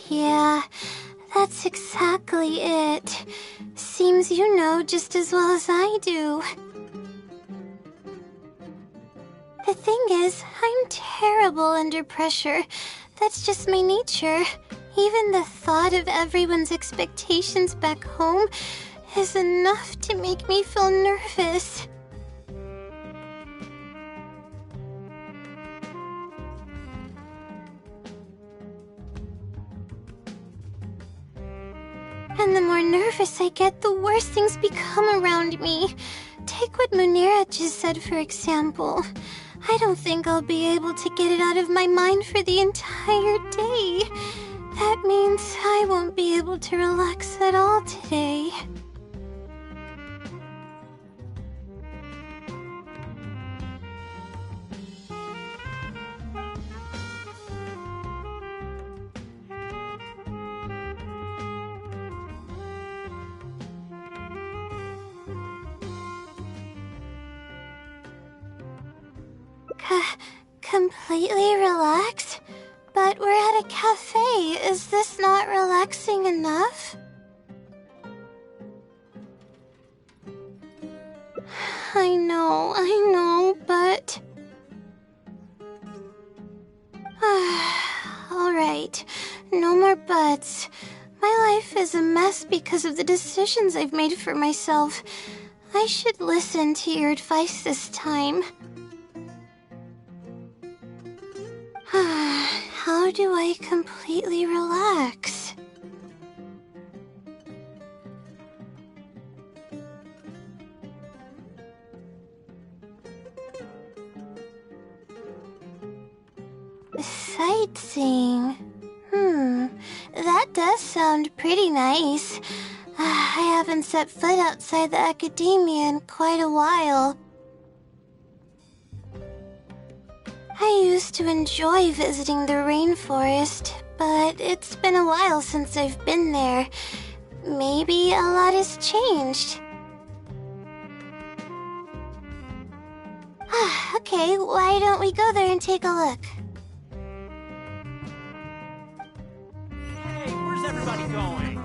Speaker 5: Yeah, that's exactly it. Seems you know just as well as I do. The thing is, I'm terrible under pressure. That's just my nature. Even the thought of everyone's expectations back home is enough to make me feel nervous. And the more nervous I get, the worse things become around me. Take what Munira just said, for example. I don't think I'll be able to get it out of my mind for the entire day. That means I won't be able to relax at all today. Completely relax? But we're at a cafe. Is this not relaxing enough? I know, but... Alright, no more buts. My life is a mess because of the decisions I've made for myself. I should listen to your advice this time. How do I completely relax? Sightseeing. That does sound pretty nice. I haven't set foot outside the academia in quite a while. I used to enjoy visiting the rainforest, but it's been a while since I've been there. Maybe a lot has changed. Okay, why don't we go there and take a look?
Speaker 9: Hey, where's everybody going?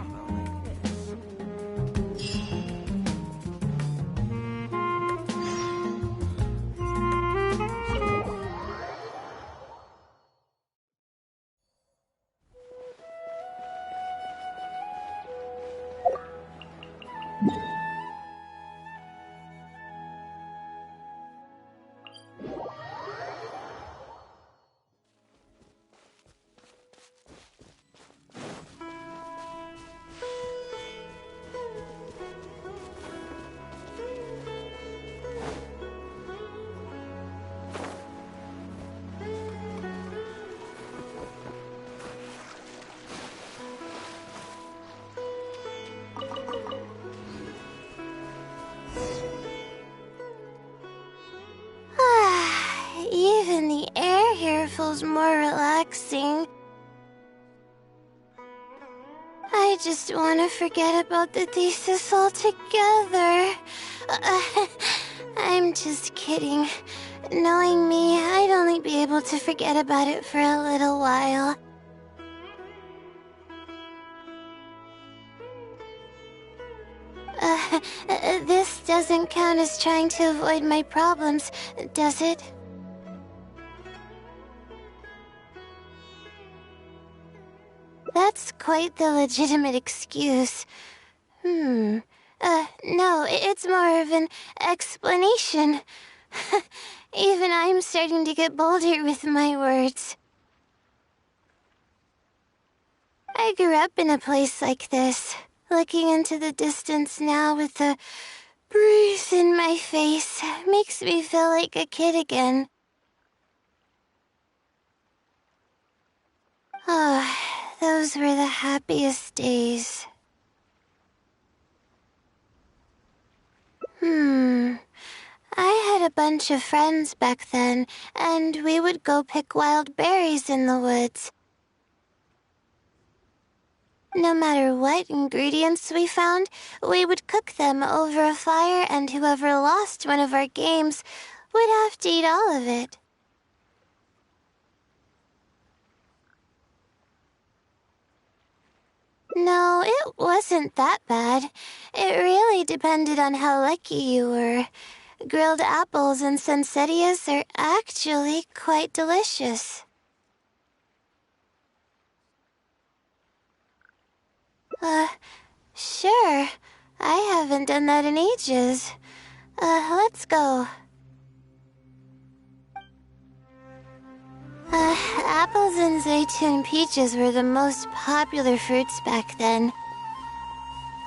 Speaker 5: Even the air here feels more relaxing. I just want to forget about the thesis altogether. I'm just kidding. Knowing me, I'd only be able to forget about it for a little while. This doesn't count as trying to avoid my problems, does it? That's quite the legitimate excuse. No, it's more of an explanation. Even I'm starting to get bolder with my words. I grew up in a place like this, looking into the distance now with the breeze in my face makes me feel like a kid again. Oh, those were the happiest days. I had a bunch of friends back then, and we would go pick wild berries in the woods. No matter what ingredients we found, we would cook them over a fire, and whoever lost one of our games would have to eat all of it. No, it wasn't that bad. It really depended on how lucky you were. Grilled apples and sunsettias are actually quite delicious. Sure. I haven't done that in ages. Let's go. Apples and zaytun peaches were the most popular fruits back then.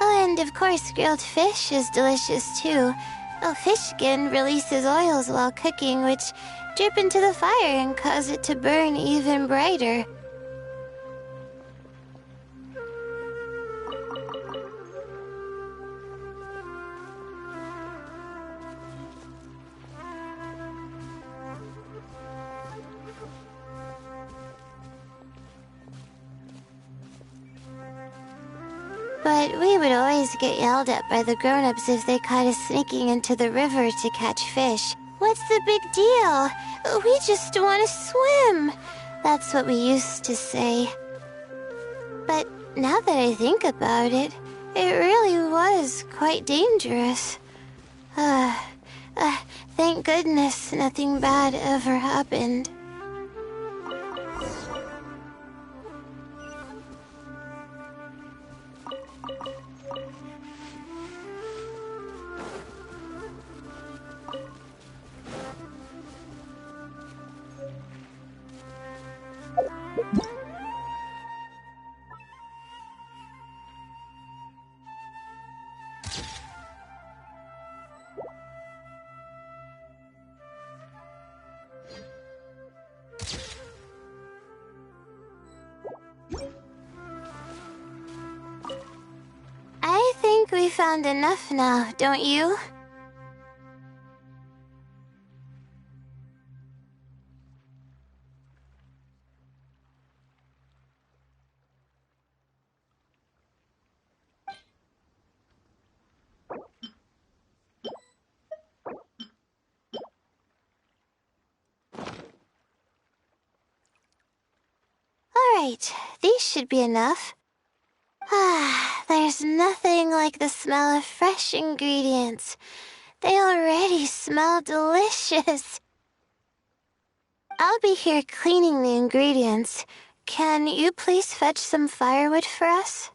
Speaker 5: Oh, and of course grilled fish is delicious too. Oh, fish skin releases oils while cooking, which drip into the fire and cause it to burn even brighter. But we would always get yelled at by the grown-ups if they caught us sneaking into the river to catch fish. What's the big deal? We just want to swim. That's what we used to say. But now that I think about it, it really was quite dangerous. Thank goodness nothing bad ever happened. found enough now, don't you? Alright, these should be enough. There's nothing like the smell of fresh ingredients. They already smell delicious. I'll be here cleaning the ingredients. Can you please fetch some firewood for us?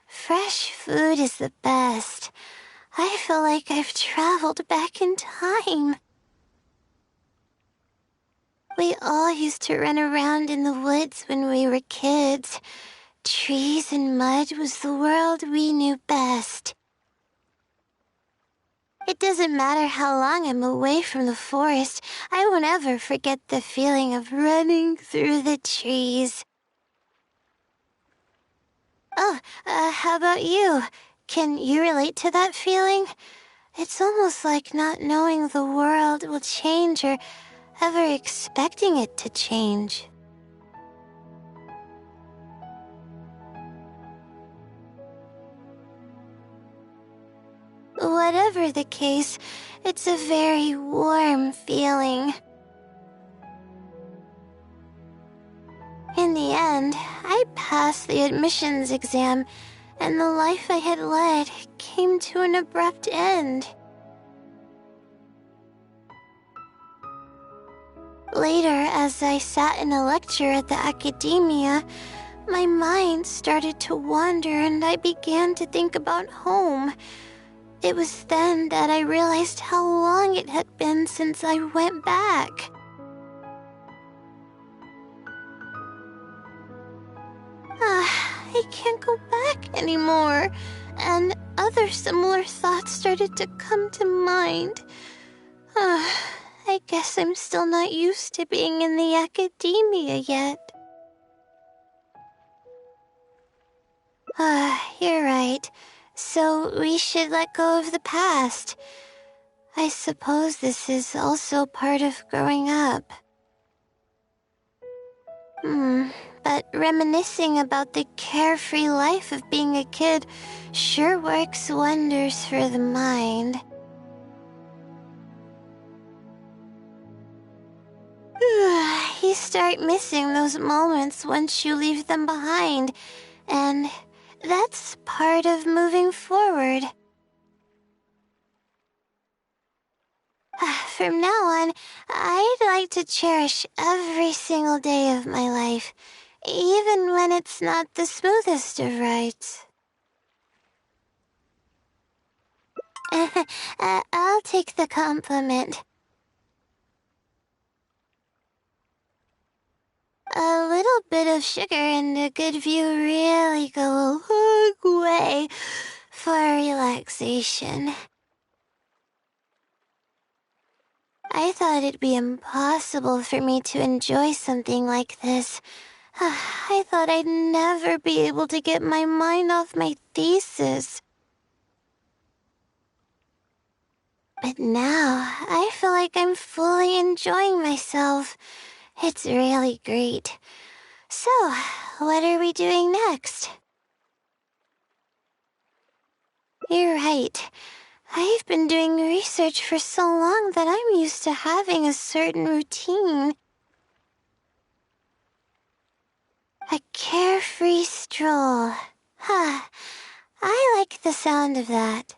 Speaker 5: Fresh food is the best. I feel like I've traveled back in time. We all used to run around in the woods when we were kids. Trees and mud was the world we knew best. It doesn't matter how long I'm away from the forest, I won't ever forget the feeling of running through the trees. Oh, how about you? Can you relate to that feeling? It's almost like not knowing the world will change or ever expecting it to change. Whatever the case, it's a very warm feeling. In the end, I passed the admissions exam, and the life I had led came to an abrupt end. Later, as I sat in a lecture at the academia, my mind started to wander and I began to think about home. It was then that I realized how long it had been since I went back. I can't go back anymore, and other similar thoughts started to come to mind. I guess I'm still not used to being in the academia yet. You're right. So we should let go of the past. I suppose this is also part of growing up. But reminiscing about the carefree life of being a kid sure works wonders for the mind. You start missing those moments once you leave them behind, and that's part of moving forward. From now on, I'd like to cherish every single day of my life, even when it's not the smoothest of rides. I'll take the compliment. A little bit of sugar and a good view really go a long way for relaxation. I thought it'd be impossible for me to enjoy something like this. I thought I'd never be able to get my mind off my thesis. But now, I feel like I'm fully enjoying myself. It's really great. So, what are we doing next? You're right. I've been doing research for so long that I'm used to having a certain routine. A carefree stroll. Huh. I like the sound of that.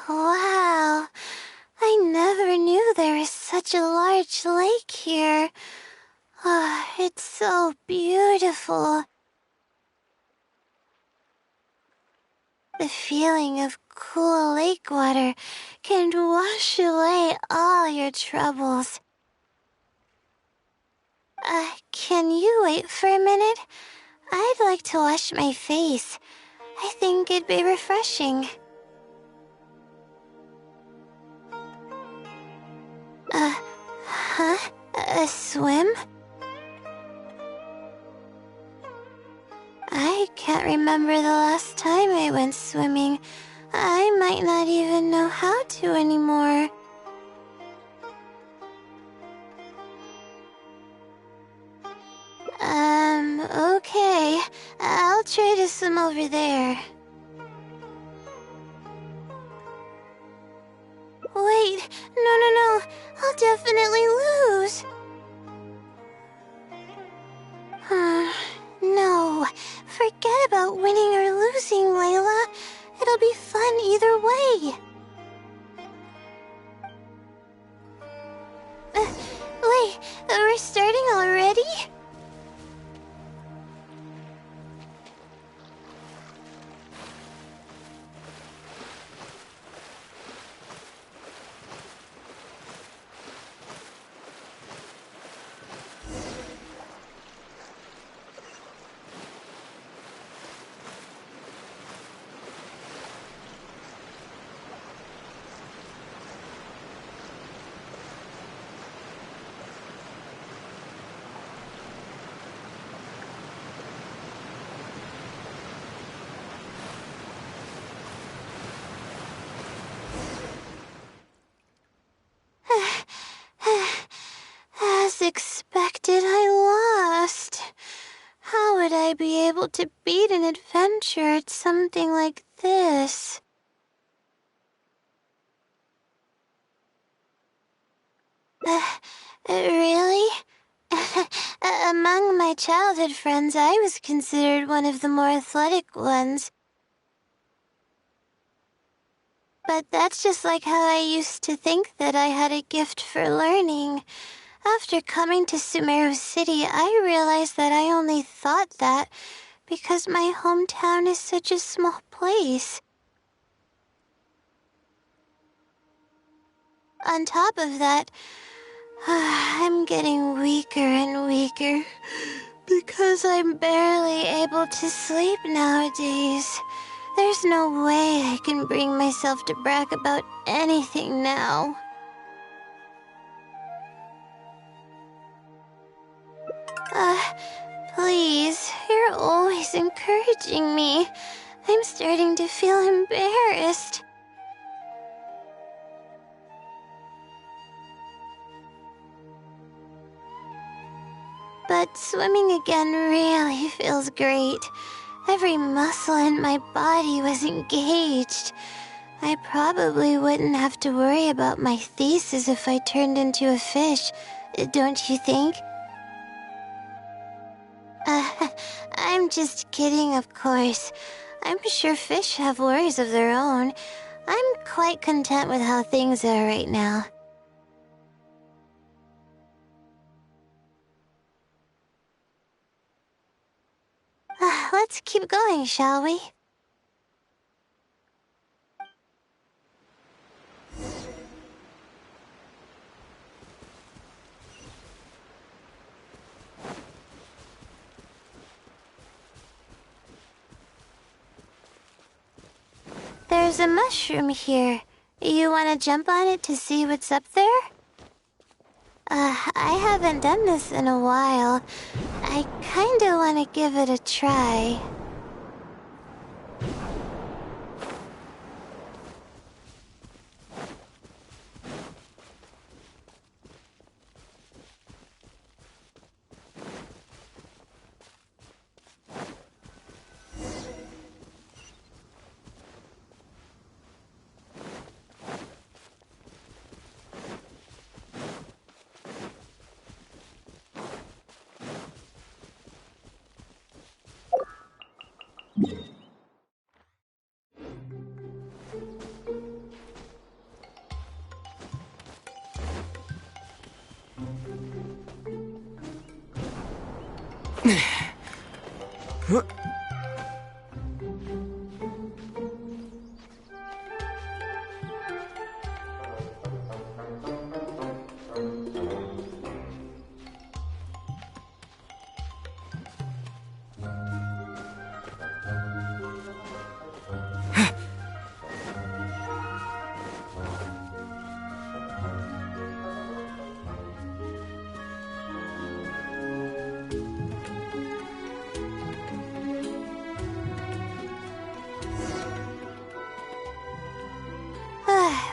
Speaker 5: Wow. I never knew there was such a large lake here. It's so beautiful. The feeling of cool lake water can wash away all your troubles. Can you wait for a minute? I'd like to wash my face. I think it'd be refreshing. A swim? I can't remember the last time I went swimming. I might not even know how to anymore. Okay. I'll try to swim over there. Wait, no. I'll definitely lose. No. Forget about winning or losing, Layla. It'll be fun either way. Wait, we're starting already? As expected, I lost. How would I be able to beat an adventure at something like this? Really? Among my childhood friends, I was considered one of the more athletic ones. But that's just like how I used to think that I had a gift for learning. After coming to Sumeru City, I realized that I only thought that because my hometown is such a small place. On top of that, I'm getting weaker and weaker because I'm barely able to sleep nowadays. There's no way I can bring myself to brag about anything now. Please, you're always encouraging me. I'm starting to feel embarrassed. But swimming again really feels great. Every muscle in my body was engaged. I probably wouldn't have to worry about my thesis if I turned into a fish, don't you think? I'm just kidding, of course. I'm sure fish have worries of their own. I'm quite content with how things are right now. let's keep going, shall we? There's a mushroom here. You want to jump on it to see what's up there? I haven't done this in a while. I kinda want to give it a try.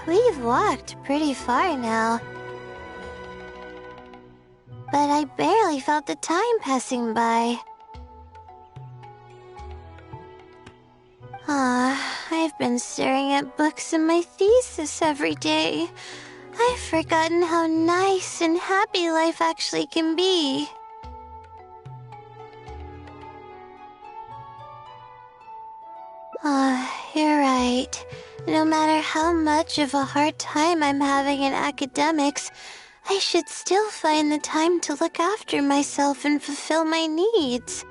Speaker 5: We've walked pretty far now. But I barely felt the time passing by. I've been staring at books in my thesis every day. I've forgotten how nice and happy life actually can be. You're right. No matter how much of a hard time I'm having in academics, I should still find the time to look after myself and fulfill my needs.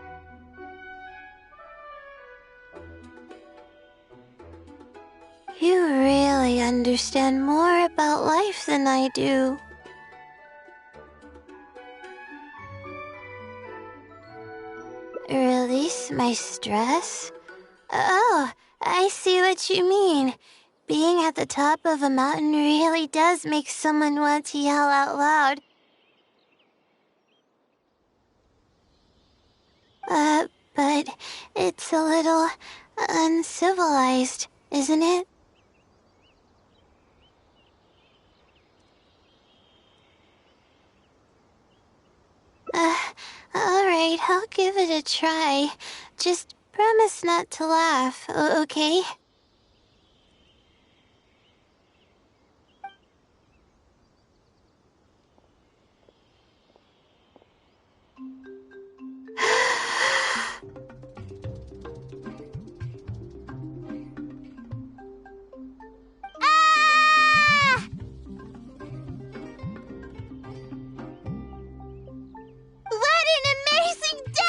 Speaker 5: You really understand more about life than I do. Release my stress? Oh, I see what you mean. Being at the top of a mountain really does make someone want to yell out loud. But it's a little uncivilized, isn't it? Alright, I'll give it a try. Just promise not to laugh, okay? What an amazing day!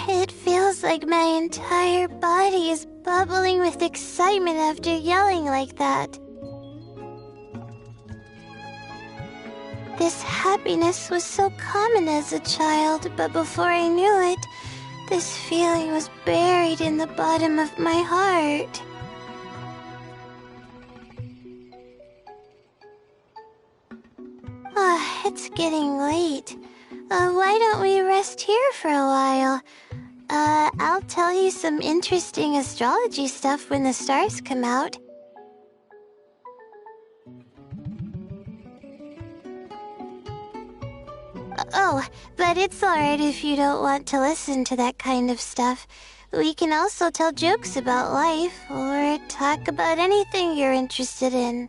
Speaker 5: It feels like my entire body is bubbling with excitement after yelling like that. This happiness was so common as a child, but before I knew it, this feeling was buried in the bottom of my heart. It's getting late. Why don't we rest here for a while? I'll tell you some interesting astrology stuff when the stars come out. Oh, but it's alright if you don't want to listen to that kind of stuff. We can also tell jokes about life, or talk about anything you're interested in.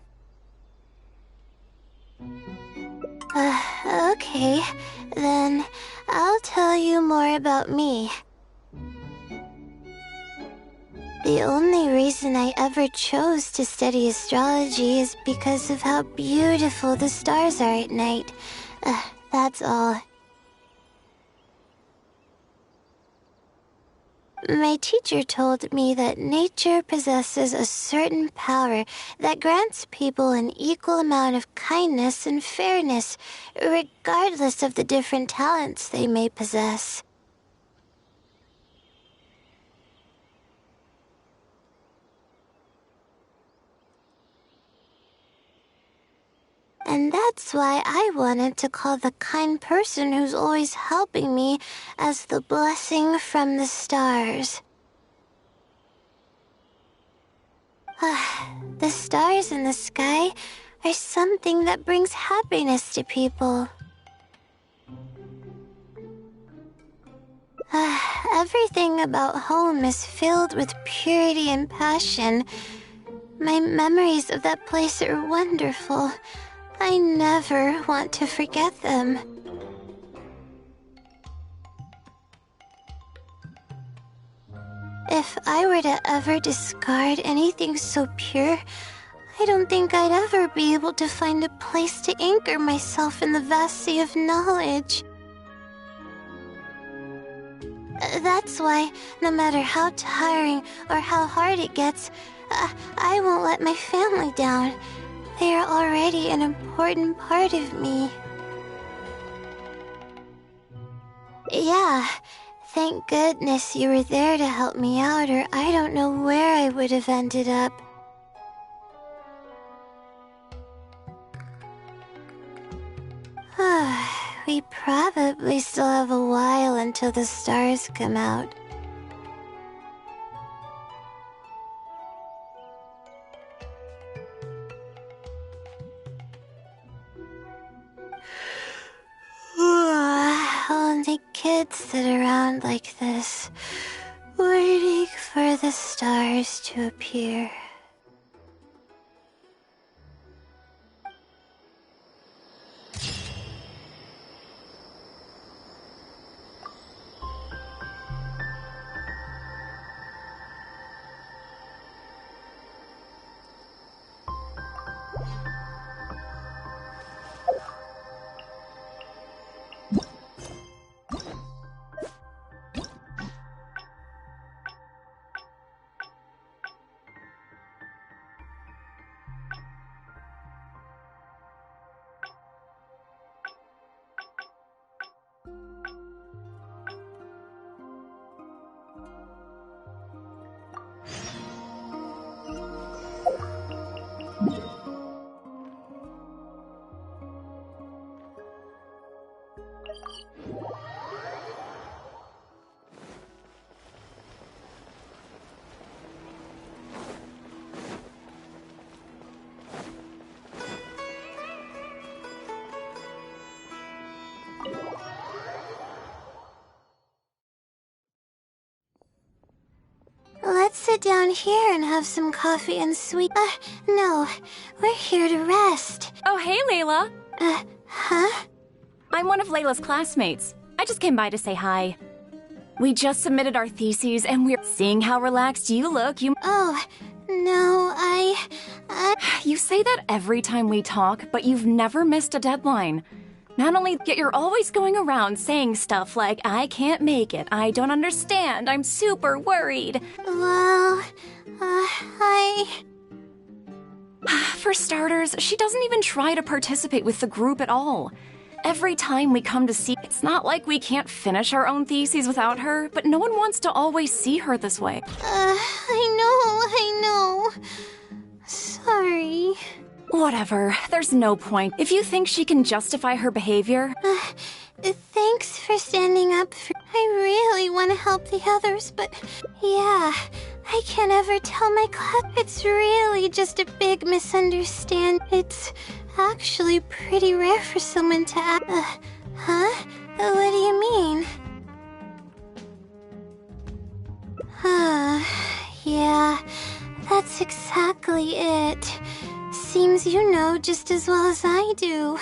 Speaker 5: Okay, then I'll tell you more about me. The only reason I ever chose to study astrology is because of how beautiful the stars are at night. That's all. My teacher told me that nature possesses a certain power that grants people an equal amount of kindness and fairness, regardless of the different talents they may possess. And that's why I wanted to call the kind person who's always helping me as the blessing from the stars. The stars in the sky are something that brings happiness to people. Everything about home is filled with purity and passion. My memories of that place are wonderful. I never want to forget them. If I were to ever discard anything so pure, I don't think I'd ever be able to find a place to anchor myself in the vast sea of knowledge. That's why, no matter how tiring or how hard it gets, I won't let my family down. They are already an important part of me. Yeah, thank goodness you were there to help me out, or I don't know where I would have ended up. We probably still have a while until the stars come out. Only kids sit around like this, waiting for the stars to appear. Let's sit down here and have some coffee and sweet... no. We're here to rest.
Speaker 8: Oh, hey, Layla.
Speaker 5: Huh?
Speaker 8: I'm one of Layla's classmates. I just came by to say hi. We just submitted our theses, and we're seeing how relaxed you look.
Speaker 5: Oh, no,
Speaker 8: You say that every time we talk, but you've never missed a deadline. Not only that, you're always going around saying stuff like, I can't make it, I don't understand, I'm super worried.
Speaker 5: Well,
Speaker 8: For starters, she doesn't even try to participate with the group at all. Every time we come to see, it's not like we can't finish our own theses without her, but no one wants to always see her this way.
Speaker 5: I know. Sorry.
Speaker 8: Whatever, there's no point. If you think she can justify her behavior...
Speaker 5: Thanks for standing up for... I really want to help the others, but... Yeah, I can't ever tell my class. It's really just a big misunderstanding. It's actually pretty rare for someone to act... Huh? What do you mean? Yeah, that's exactly it. Seems you know just as well as I do.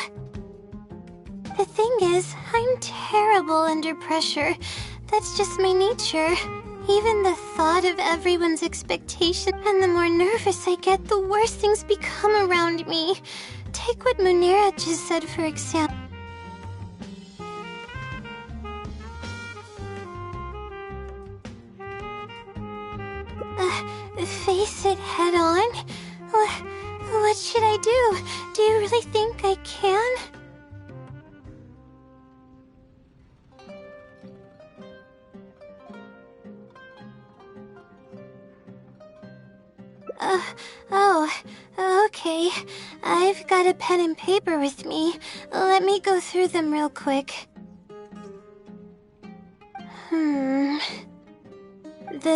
Speaker 5: The thing is, I'm terrible under pressure. That's just my nature. Even the thought of everyone's expectation, and the more nervous I get, the worse things become around me. Take what Munira just said, for example. Face it head on? What should I do? Do you really think I can? Okay. I've got a pen and paper with me. Let me go through them real quick. The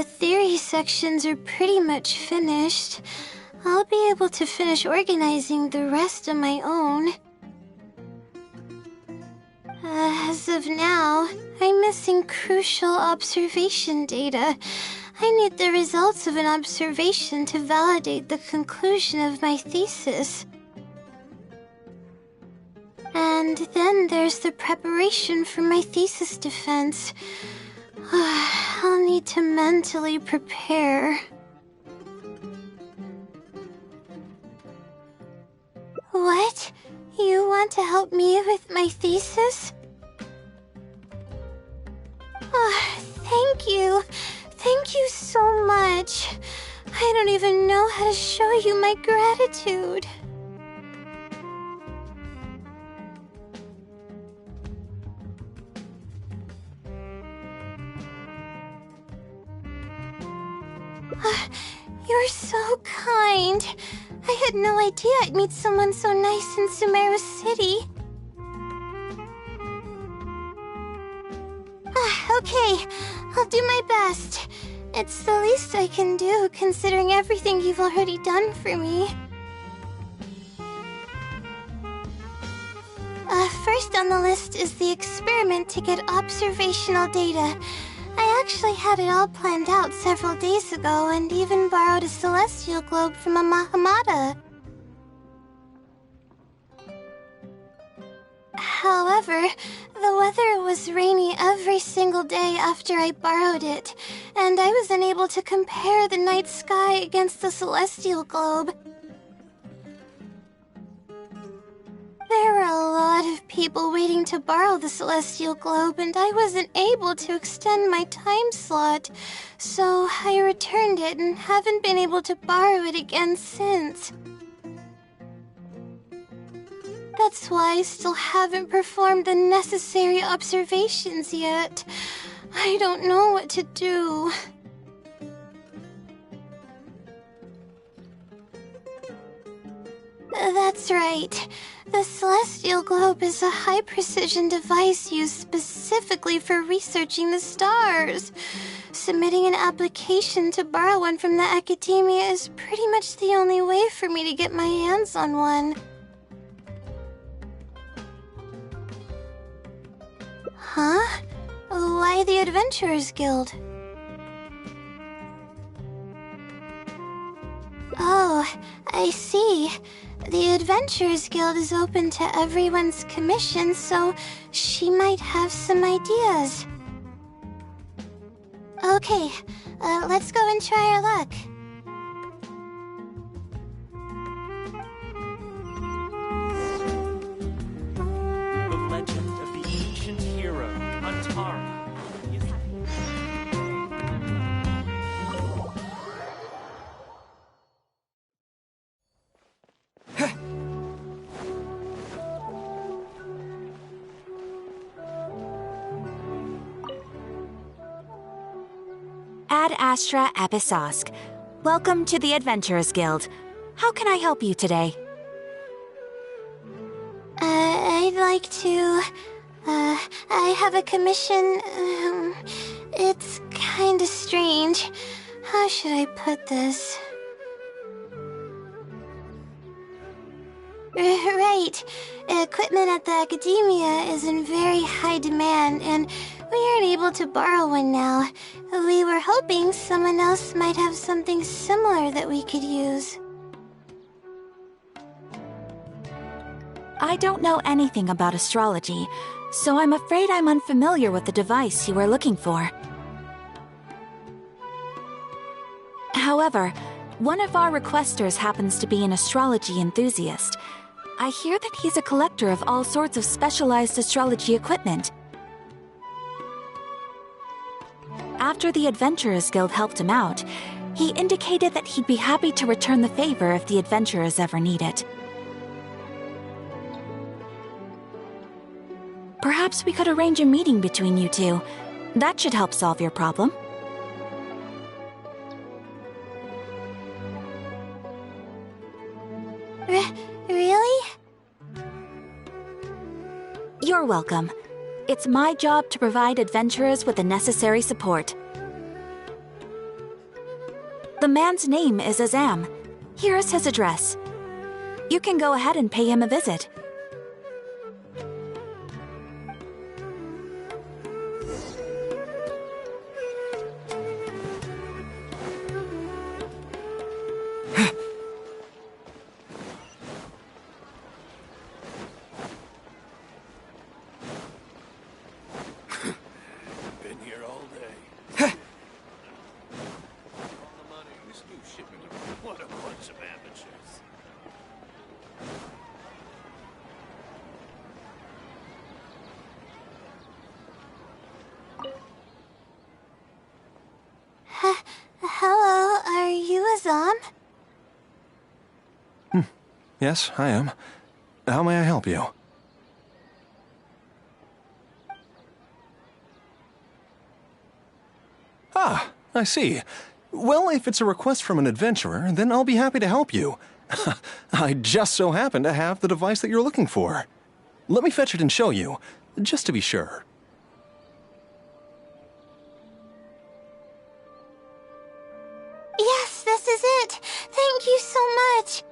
Speaker 5: theory sections are pretty much finished. I'll be able to finish organizing the rest on my own. As of now, I'm missing crucial observation data. I need the results of an observation to validate the conclusion of my thesis. And then there's the preparation for my thesis defense. I'll need to mentally prepare. What? You want to help me with my thesis? Thank you. Thank you so much. I don't even know how to show you my gratitude. You're so kind. I had no idea I'd meet someone so nice in Sumeru City. Okay, I'll do my best. It's the least I can do, considering everything you've already done for me. First on the list is the experiment to get observational data. I actually had it all planned out several days ago and even borrowed a celestial globe from a Mahamata. However, the weather was rainy every single day after I borrowed it, and I was unable to compare the night sky against the celestial globe. There were a lot of people waiting to borrow the celestial globe, and I wasn't able to extend my time slot, so I returned it and haven't been able to borrow it again since. That's why I still haven't performed the necessary observations yet. I don't know what to do. That's right. The Celestial Globe is a high-precision device used specifically for researching the stars. Submitting an application to borrow one from the academia is pretty much the only way for me to get my hands on one. Huh? Why the Adventurers Guild? Oh, I see. The Adventurers Guild is open to everyone's commission, so she might have some ideas. Okay, let's go and try our luck.
Speaker 9: The legend of the ancient hero, Antara.
Speaker 10: Ad Astra Episosk. Welcome to the Adventurers Guild. How can I help you today?
Speaker 5: I'd like to... I have a commission. It's kinda strange. How should I put this? Right. Equipment at the academia is in very high demand, and we aren't able to borrow one now. We were hoping someone else might have something similar that we could use.
Speaker 10: I don't know anything about astrology, so I'm afraid I'm unfamiliar with the device you are looking for. However, one of our requesters happens to be an astrology enthusiast. I hear that he's a collector of all sorts of specialized astrology equipment. After the Adventurers Guild helped him out, he indicated that he'd be happy to return the favor if the adventurers ever need it. Perhaps we could arrange a meeting between you two. That should help solve your problem.
Speaker 5: Really?
Speaker 10: You're welcome. It's my job to provide adventurers with the necessary support. The man's name is Azam. Here's his address. You can go ahead and pay him a visit.
Speaker 11: Been here all day. This new shipment of what a bunch of amateurs.
Speaker 5: Hello, are you Azam?
Speaker 12: Yes, I am. How may I help you? Ah, I see. Well, if it's a request from an adventurer, then I'll be happy to help you. I just so happen to have the device that you're looking for. Let me fetch it and show you, just to be sure.
Speaker 5: Yes, this is it. Thank you so much.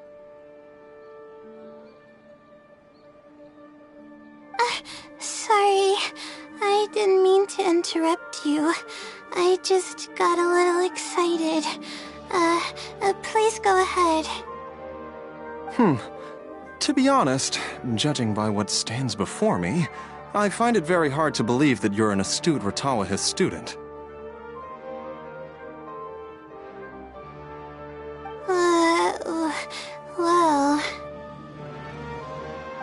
Speaker 5: Sorry, I didn't mean to interrupt you. I just got a little excited. Please go ahead.
Speaker 12: To be honest, judging by what stands before me, I find it very hard to believe that you're an astute Ratawahist student.
Speaker 5: Well...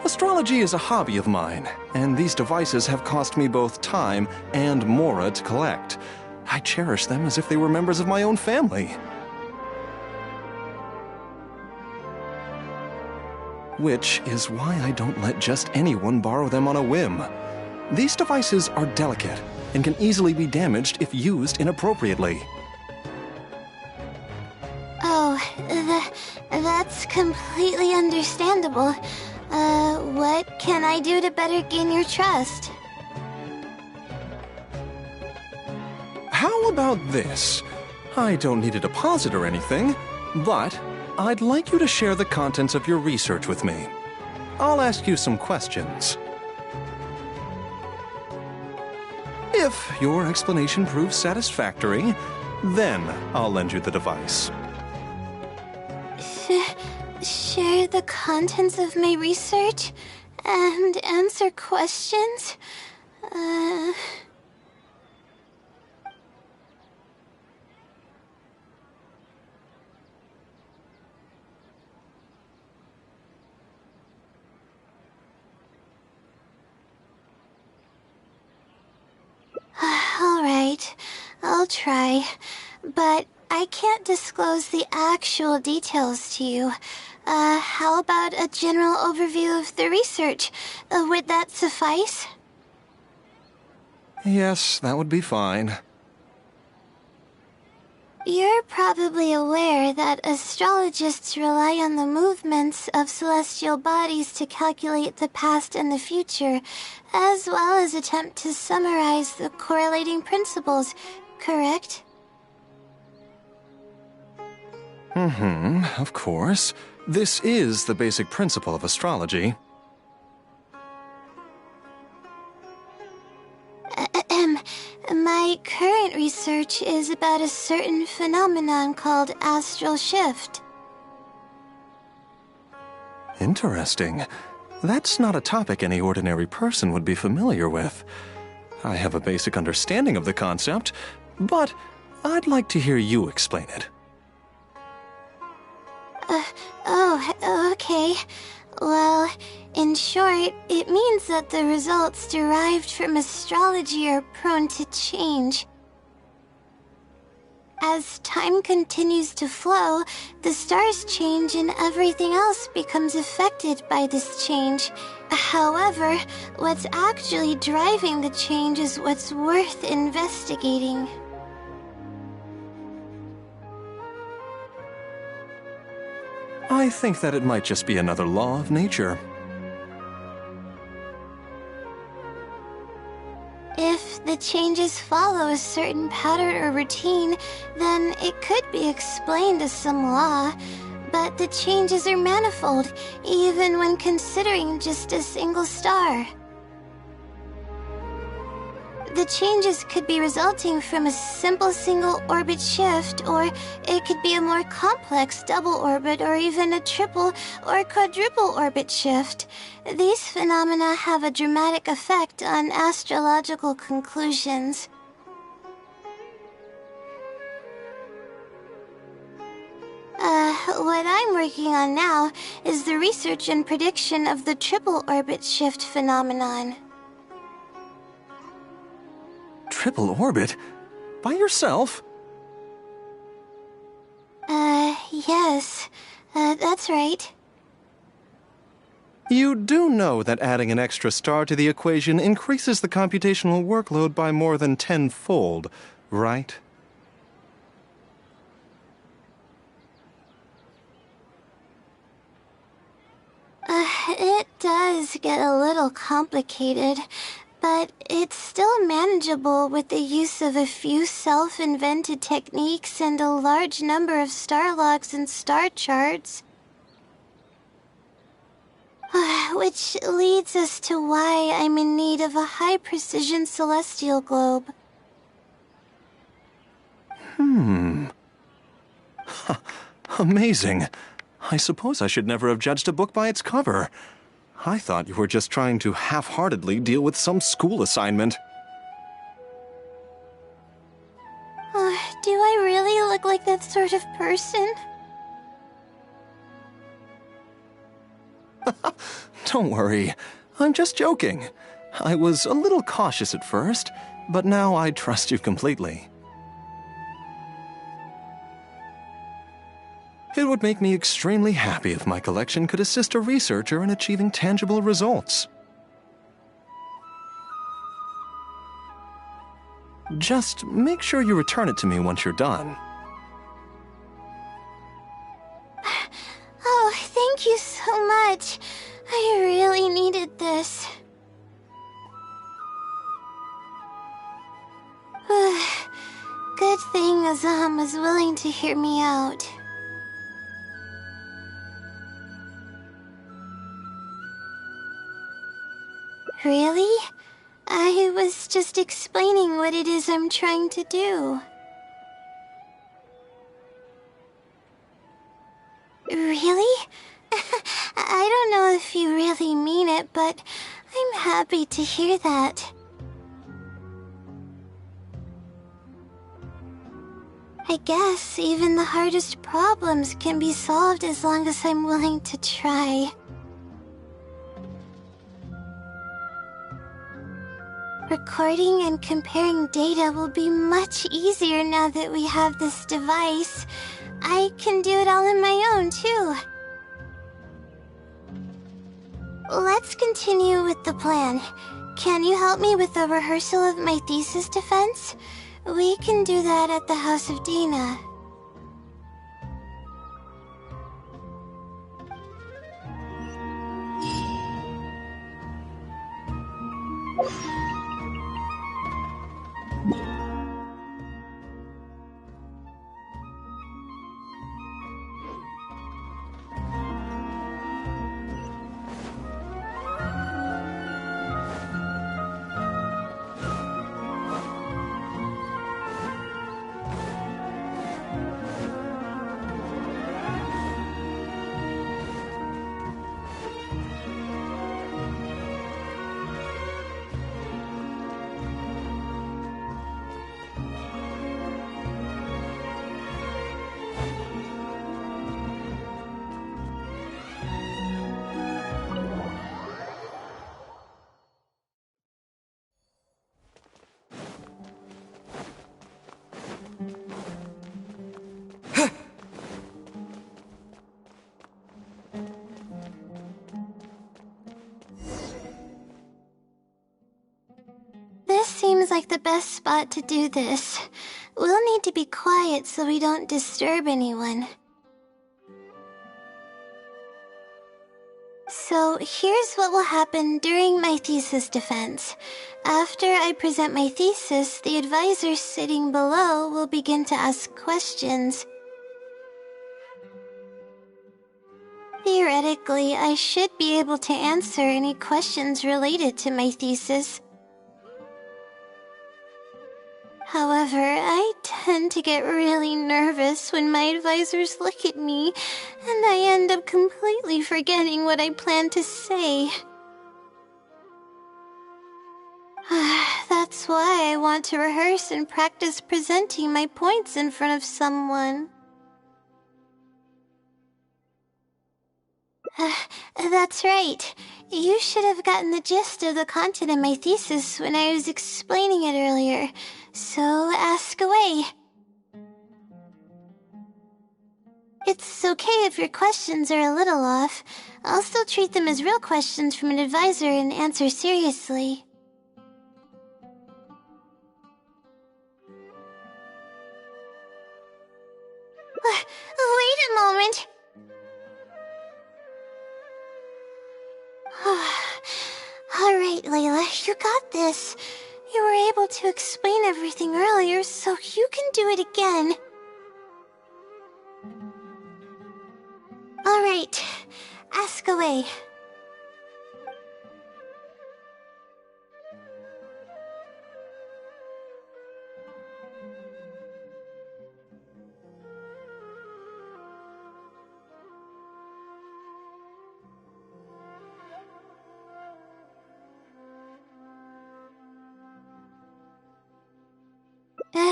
Speaker 12: Astrology is a hobby of mine, and these devices have cost me both time and mora to collect. I cherish them as if they were members of my own family. Which is why I don't let just anyone borrow them on a whim. These devices are delicate and can easily be damaged if used inappropriately.
Speaker 5: Oh, that's completely understandable. What can I do to better gain your trust?
Speaker 12: How about this? I don't need a deposit or anything, but I'd like you to share the contents of your research with me. I'll ask you some questions. If your explanation proves satisfactory, then I'll lend you the device.
Speaker 5: Share the contents of my research and answer questions? All right, I'll try, but I can't disclose the actual details to you. How about a general overview of the research? Would that suffice?
Speaker 12: Yes, that would be fine.
Speaker 5: You're probably aware that astrologists rely on the movements of celestial bodies to calculate the past and the future, as well as attempt to summarize the correlating principles, correct?
Speaker 12: Of course. This is the basic principle of astrology.
Speaker 5: My current research is about a certain phenomenon called astral shift.
Speaker 12: Interesting. That's not a topic any ordinary person would be familiar with. I have a basic understanding of the concept, but I'd like to hear you explain it.
Speaker 5: Okay. Well, in short, it means that the results derived from astrology are prone to change. As time continues to flow, the stars change and everything else becomes affected by this change. However, what's actually driving the change is what's worth investigating.
Speaker 12: I think that it might just be another law of nature.
Speaker 5: If the changes follow a certain pattern or routine, then it could be explained as some law. But the changes are manifold, even when considering just a single star. The changes could be resulting from a simple single orbit shift, or it could be a more complex double orbit, or even a triple or quadruple orbit shift. These phenomena have a dramatic effect on astrological conclusions. What I'm working on now is the research and prediction of the triple orbit shift phenomenon.
Speaker 12: Triple orbit? By yourself?
Speaker 5: Yes. That's right.
Speaker 12: You do know that adding an extra star to the equation increases the computational workload by more than tenfold, right?
Speaker 5: It does get a little complicated, but it's still manageable with the use of a few self-invented techniques and a large number of star logs and star charts. Which leads us to why I'm in need of a high-precision celestial globe.
Speaker 12: Amazing. I suppose I should never have judged a book by its cover. I thought you were just trying to half-heartedly deal with some school assignment.
Speaker 5: Do I really look like that sort of person?
Speaker 12: Don't worry. I'm just joking. I was a little cautious at first, but now I trust you completely. It would make me extremely happy if my collection could assist a researcher in achieving tangible results. Just make sure you return it to me once you're done.
Speaker 5: Oh, thank you so much. I really needed this. Good thing Azam was willing to hear me out. Really? I was just explaining what it is I'm trying to do. Really? I don't know if you really mean it, but I'm happy to hear that. I guess even the hardest problems can be solved as long as I'm willing to try. Recording and comparing data will be much easier now that we have this device. I can do it all on my own, too. Let's continue with the plan. Can you help me with the rehearsal of my thesis defense? We can do that at the House of Dina. seems like the best spot to do this. We'll need to be quiet so we don't disturb anyone. So here's what will happen during my thesis defense. After I present my thesis, the advisor sitting below will begin to ask questions. Theoretically, I should be able to answer any questions related to my thesis. However, I tend to get really nervous when my advisors look at me, and I end up completely forgetting what I plan to say. That's why I want to rehearse and practice presenting my points in front of someone. That's right. You should have gotten the gist of the content of my thesis when I was explaining it earlier. So ask away. It's okay if your questions are a little off. I'll still treat them as real questions from an advisor and answer seriously. Wait a moment. Alright, Layla, you got this. You were able to explain everything earlier, so you can do it again. Alright, ask away.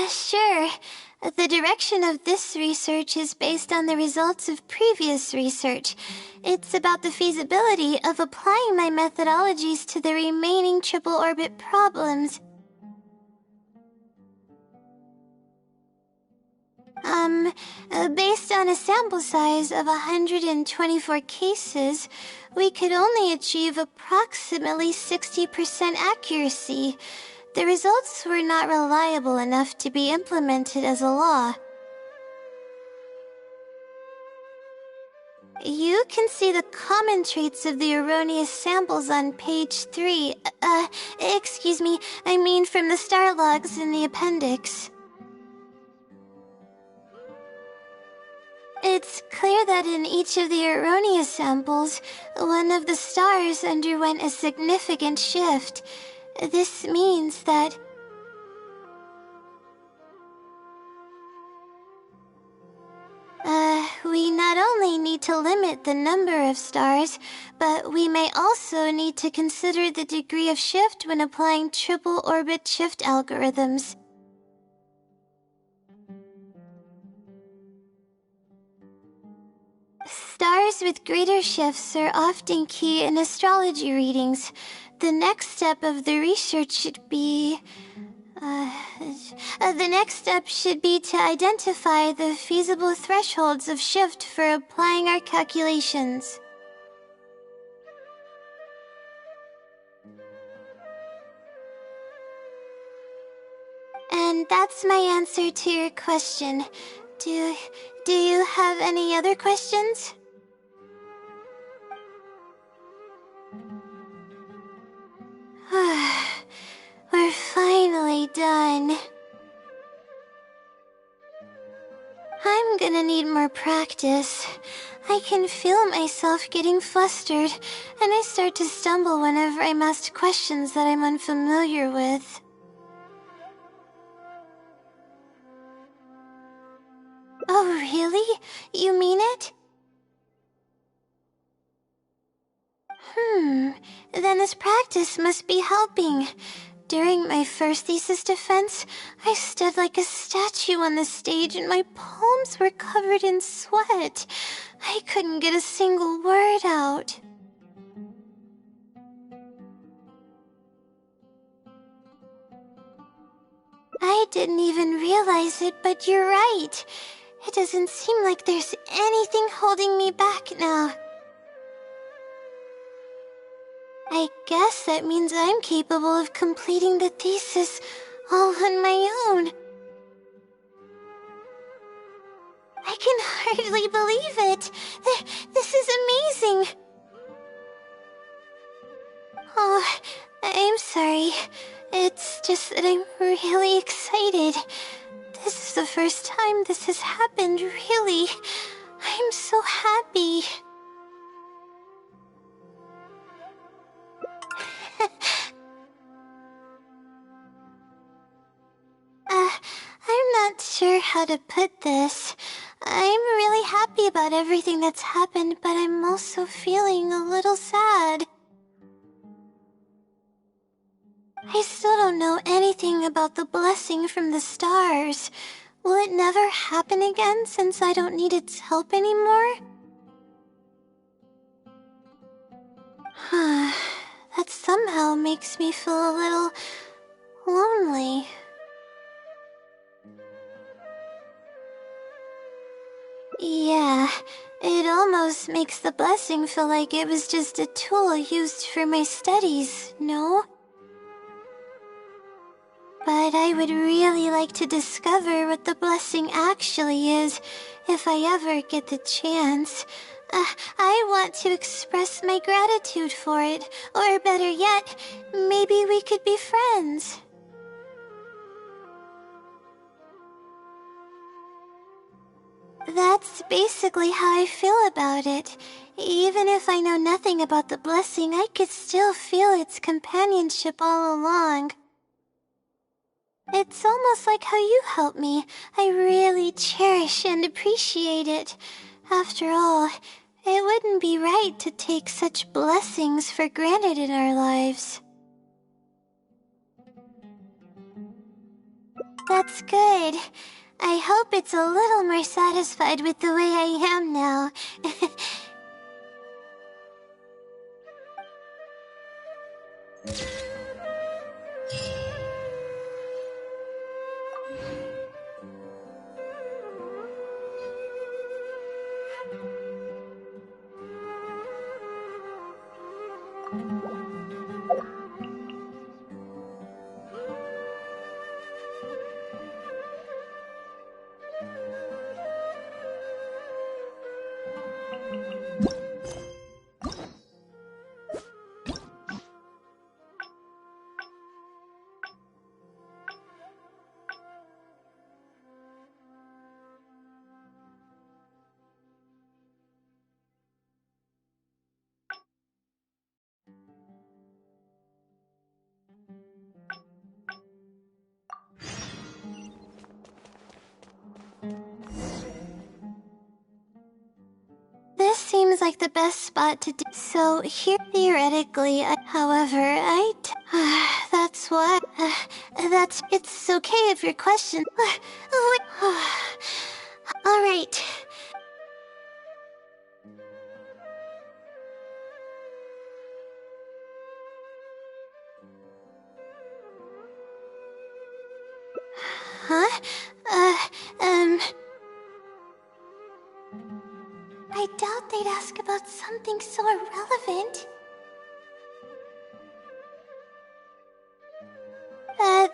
Speaker 5: Sure. The direction of this research is based on the results of previous research. It's about the feasibility of applying my methodologies to the remaining triple orbit problems. Based on a sample size of 124 cases, we could only achieve approximately 60% accuracy. The results were not reliable enough to be implemented as a law. You can see the common traits of the erroneous samples on page 3. Excuse me, I mean from the star logs in the appendix. It's clear that in each of the erroneous samples, one of the stars underwent a significant shift. This means that we not only need to limit the number of stars, but we may also need to consider the degree of shift when applying triple orbit shift algorithms. Stars with greater shifts are often key in astrology readings. The next step of the research should be... the next step should be to identify the feasible thresholds of shift for applying our calculations. And that's my answer to your question. Do you have any other questions? We're finally done. I'm gonna need more practice. I can feel myself getting flustered, and I start to stumble whenever I'm asked questions that I'm unfamiliar with. Oh, really? You mean it? Then this practice must be helping. During my first thesis defense, I stood like a statue on the stage and my palms were covered in sweat. I couldn't get a single word out. I didn't even realize it, but you're right. It doesn't seem like there's anything holding me back now. I guess that means I'm capable of completing the thesis all on my own. I can hardly believe it. This is amazing. Oh, I'm sorry. It's just that I'm really excited. This is the first time this has happened, really. I'm so happy. I'm not sure how to put this. I'm really happy about everything that's happened, but I'm also feeling a little sad. I still don't know anything about the blessing from the stars. Will it never happen again since I don't need its help anymore? That somehow makes me feel a little lonely. Yeah, it almost makes the blessing feel like it was just a tool used for my studies, no? But I would really like to discover what the blessing actually is, if I ever get the chance. I want to express my gratitude for it, or better yet, maybe we could be friends. That's basically how I feel about it. Even if I know nothing about the blessing, I could still feel its companionship all along. It's almost like how you help me. I really cherish and appreciate it. After all, it wouldn't be right to take such blessings for granted in our lives. That's good. I hope it's a little more satisfied with the way I am now. This seems like the best spot to do. So here, theoretically, that's what. It's okay if your question. All right. Huh? I doubt they'd ask about something so irrelevant.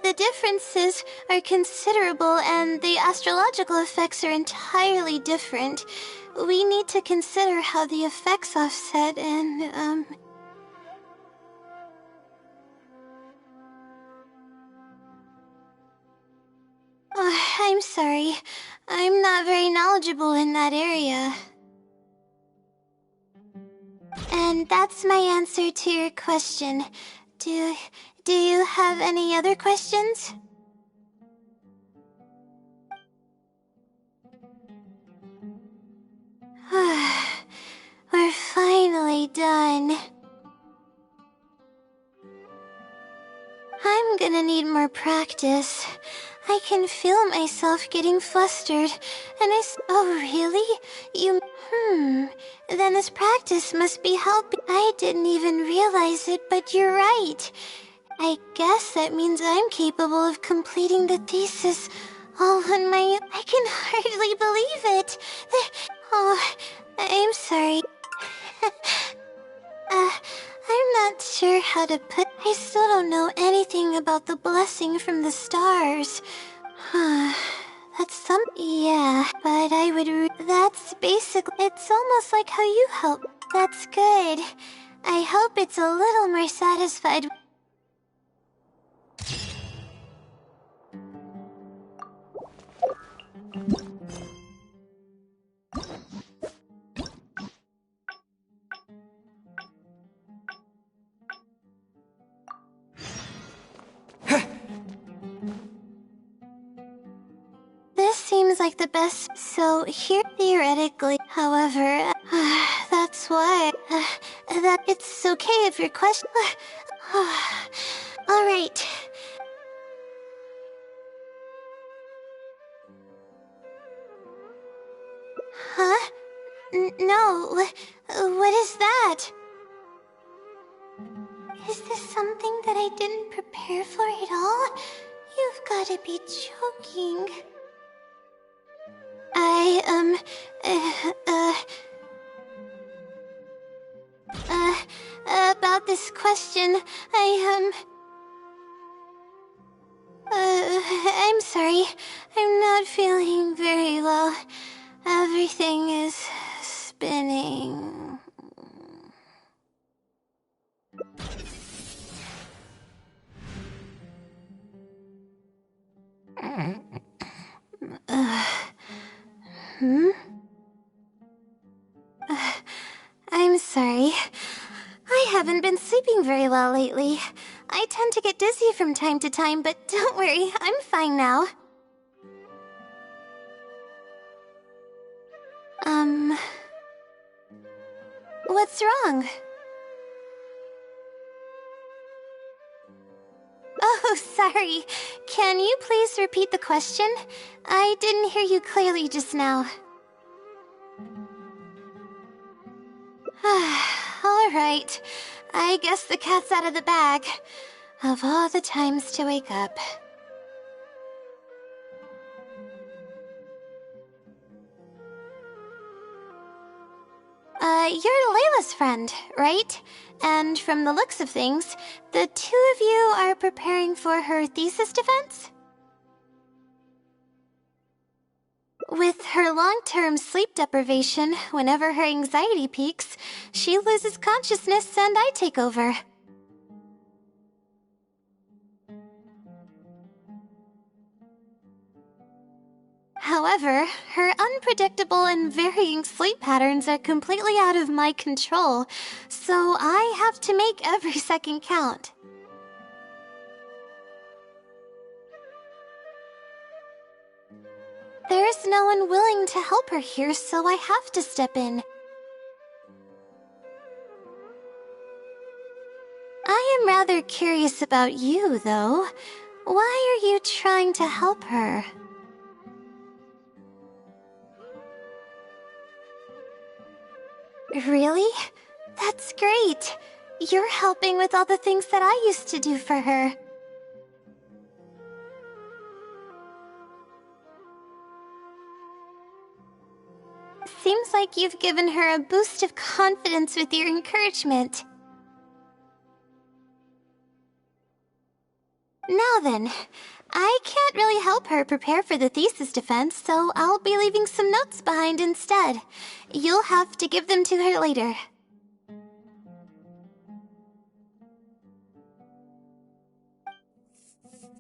Speaker 5: The differences are considerable, and the astrological effects are entirely different. We need to consider how the effects offset, and, I'm sorry. I'm not very knowledgeable in that area. And that's my answer to your question. Do you have any other questions? We're finally done. I'm gonna need more practice. I can feel myself getting flustered, and oh, really? Then this practice must be helping. I didn't even realize it, but you're right. I guess that means I'm capable of completing the thesis all on my own. I can hardly believe it. Oh, I'm sorry. I'm not sure how to put... I still don't know anything about the blessing from the stars. That's some... Yeah, but I would... That's basically... It's almost like how you help. That's good. I hope it's a little more satisfied. This seems like the best. So here, theoretically, however, that's why that it's okay if your question. All right. Huh? No. What is that? Is this something that I didn't prepare for at all? You've got to be joking. About this question, I'm sorry. I'm not feeling very well. Everything is spinning. I'm sorry. I haven't been sleeping very well lately. I tend to get dizzy from time to time, but don't worry, I'm fine now. What's wrong? Oh, sorry. Can you please repeat the question? I didn't hear you clearly just now. All right. I guess the cat's out of the bag. Of all the times to wake up. You're Layla's friend, right? And from the looks of things, the two of you are preparing for her thesis defense? With her long-term sleep deprivation, whenever her anxiety peaks, she loses consciousness and I take over. However, her unpredictable and varying sleep patterns are completely out of my control, so I have to make every second count. There's no one willing to help her here, so I have to step in. I am rather curious about you, though. Why are you trying to help her? Really? That's great. You're helping with all the things that I used to do for her. Seems like you've given her a boost of confidence with your encouragement. Now then, I can't really help her prepare for the thesis defense, so I'll be leaving some notes behind instead. You'll have to give them to her later.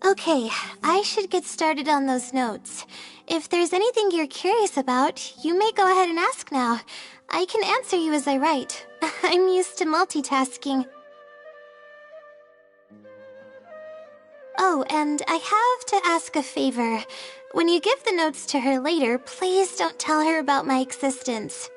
Speaker 5: Okay, I should get started on those notes. If there's anything you're curious about, you may go ahead and ask now. I can answer you as I write. I'm used to multitasking. Oh, and I have to ask a favor. When you give the notes to her later, please don't tell her about my existence.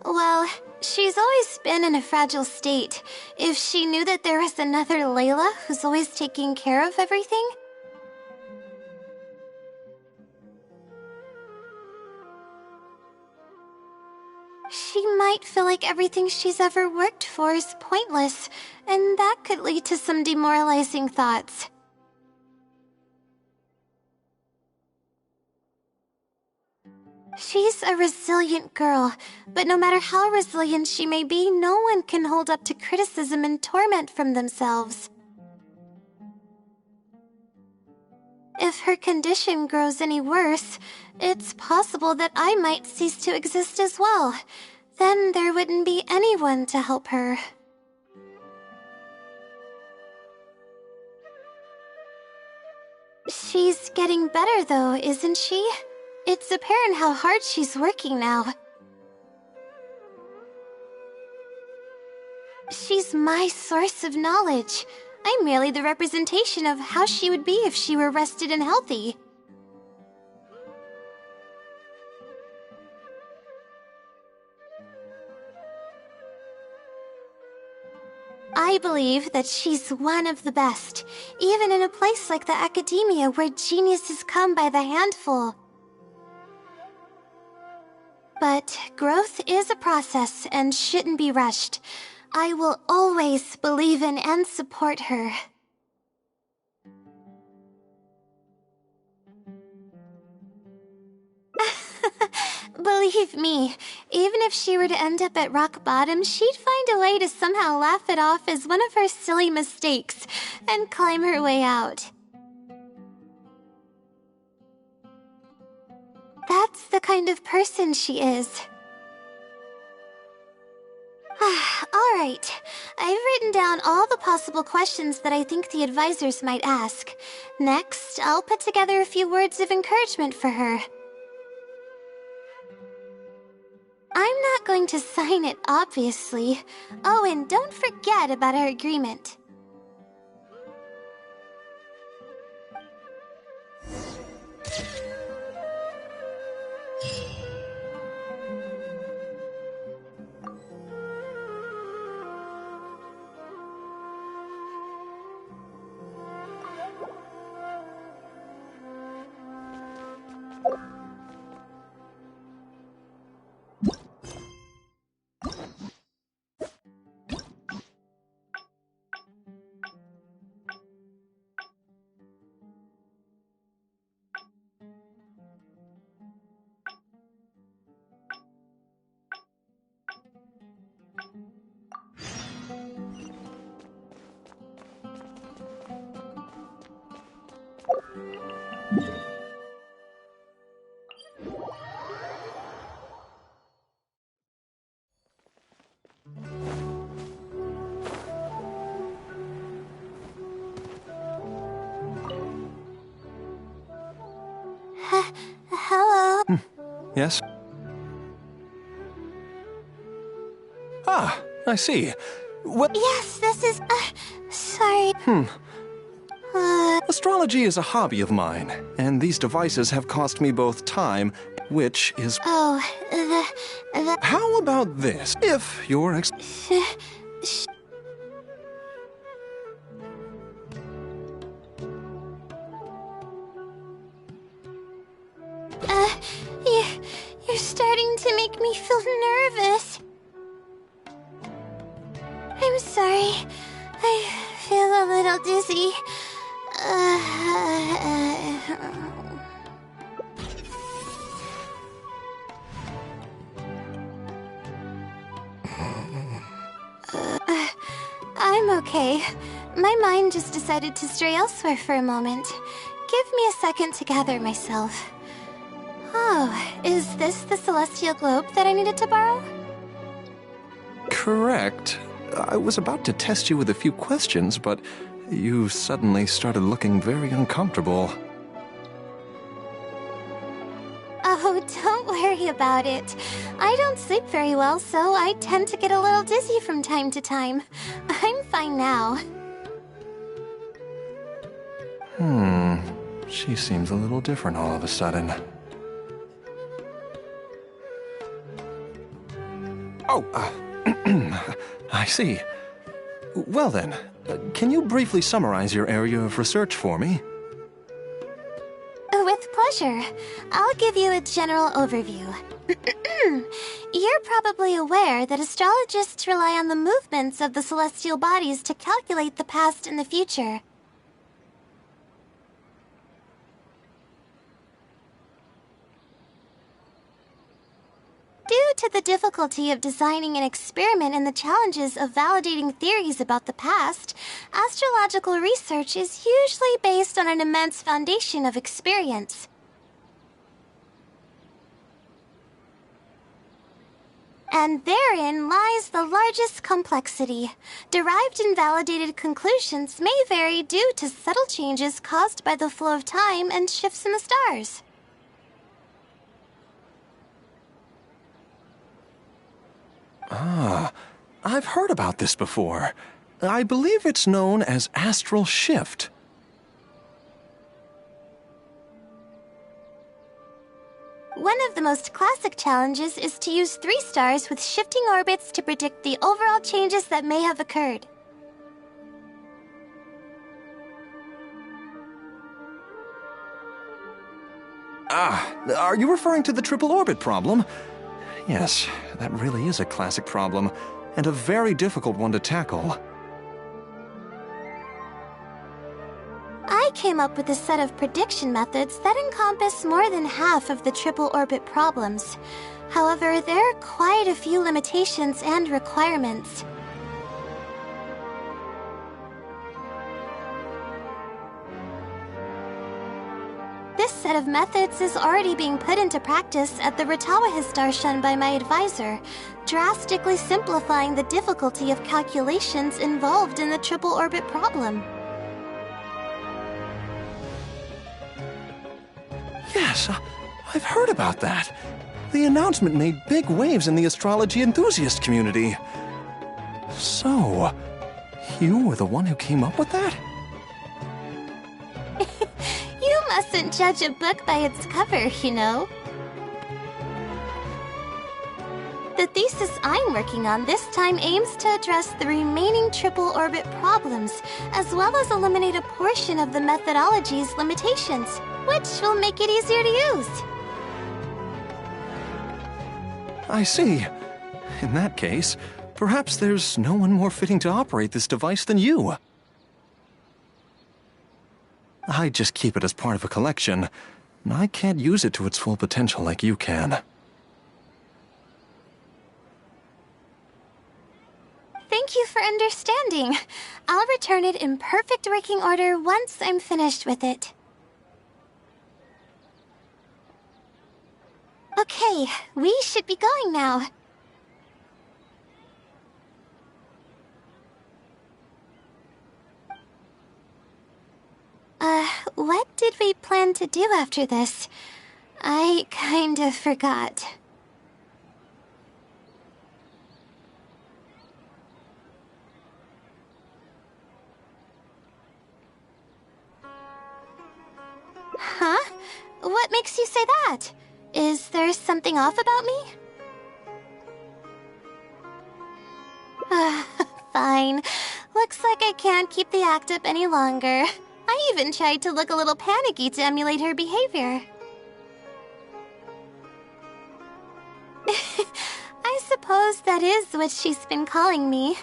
Speaker 5: Well, she's always been in a fragile state. If she knew that there was another Layla who's always taking care of everything... she might feel like everything she's ever worked for is pointless, and that could lead to some demoralizing thoughts. She's a resilient girl, but no matter how resilient she may be, no one can hold up to criticism and torment from themselves. If her condition grows any worse, it's possible that I might cease to exist as well. Then there wouldn't be anyone to help her. She's getting better though, isn't she? It's apparent how hard she's working now. She's my source of knowledge. I'm merely the representation of how she would be if she were rested and healthy. I believe that she's one of the best, even in a place like the academia where geniuses come by the handful. But growth is a process and shouldn't be rushed. I will always believe in and support her. Believe me, even if she were to end up at rock bottom, she'd find a way to somehow laugh it off as one of her silly mistakes and climb her way out. That's the kind of person she is. Alright, I've written down all the possible questions that I think the advisors might ask. Next, I'll put together a few words of encouragement for her. I'm not going to sign it, obviously. Oh, and don't forget about our agreement. Hello?
Speaker 12: Yes? Ah, I see. Well,
Speaker 5: Yes, this is... sorry.
Speaker 12: Astrology is a hobby of mine, and these devices have cost me both time, which is...
Speaker 5: Oh,
Speaker 12: How about this? If you're
Speaker 5: You're starting to make me feel nervous. I'm sorry. I feel a little dizzy. I'm okay. My mind just decided to stray elsewhere for a moment. Give me a second to gather myself. Oh, is this the celestial globe that I needed to borrow?
Speaker 12: correct, I was about to test you with a few questions, but you suddenly started looking very uncomfortable.
Speaker 5: Oh, don't worry about it. I don't sleep very well, so I tend to get a little dizzy from time to time. I'm fine now.
Speaker 12: She seems a little different all of a sudden. Oh, I see. Well then, can you briefly summarize your area of research for me?
Speaker 5: With pleasure. I'll give you a general overview. You're probably aware that astrologists rely on the movements of the celestial bodies to calculate the past and the future. Due to the difficulty of designing an experiment and the challenges of validating theories about the past, astrological research is usually based on an immense foundation of experience. And therein lies the largest complexity. Derived and validated conclusions may vary due to subtle changes caused by the flow of time and shifts in the stars.
Speaker 12: Ah, I've heard about this before. I believe it's known as astral shift.
Speaker 5: One of the most classic challenges is to use 3 stars with shifting orbits to predict the overall changes that may have occurred.
Speaker 12: Ah, are you referring to the triple orbit problem? Yes, that really is a classic problem, and a very difficult one to tackle.
Speaker 5: I came up with a set of prediction methods that encompass more than half of the triple orbit problems. However, there are quite a few limitations and requirements. This set of methods is already being put into practice at the Ratawa Starshan by my advisor, drastically simplifying the difficulty of calculations involved in the triple orbit problem.
Speaker 12: Yes, I've heard about that. The announcement made big waves in the astrology enthusiast community. So, you were the one who came up with that?
Speaker 5: You mustn't judge a book by its cover, you know. The thesis I'm working on this time aims to address the remaining triple orbit problems, as well as eliminate a portion of the methodology's limitations, which will make it easier to use.
Speaker 12: I see. In that case, perhaps there's no one more fitting to operate this device than you. I just keep it as part of a collection. I can't use it to its full potential like you can.
Speaker 5: Thank you for understanding. I'll return it in perfect working order once I'm finished with it. Okay, we should be going now. What did we plan to do after this? I kind of forgot. Huh? What makes you say that? Is there something off about me? Fine. Looks like I can't keep the act up any longer. I even tried to look a little panicky to emulate her behavior. I suppose that is what she's been calling me.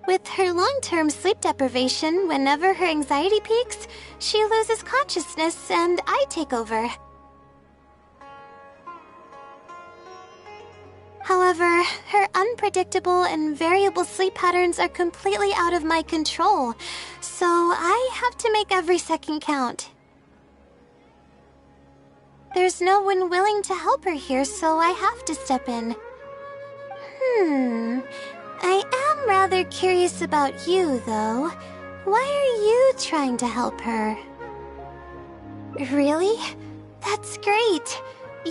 Speaker 5: With her long-term sleep deprivation, whenever her anxiety peaks, she loses consciousness and I take over. However, her unpredictable and variable sleep patterns are completely out of my control, so I have to make every second count. There's no one willing to help her here, so I have to step in. I am rather curious about you, though. Why are you trying to help her? Really? That's great.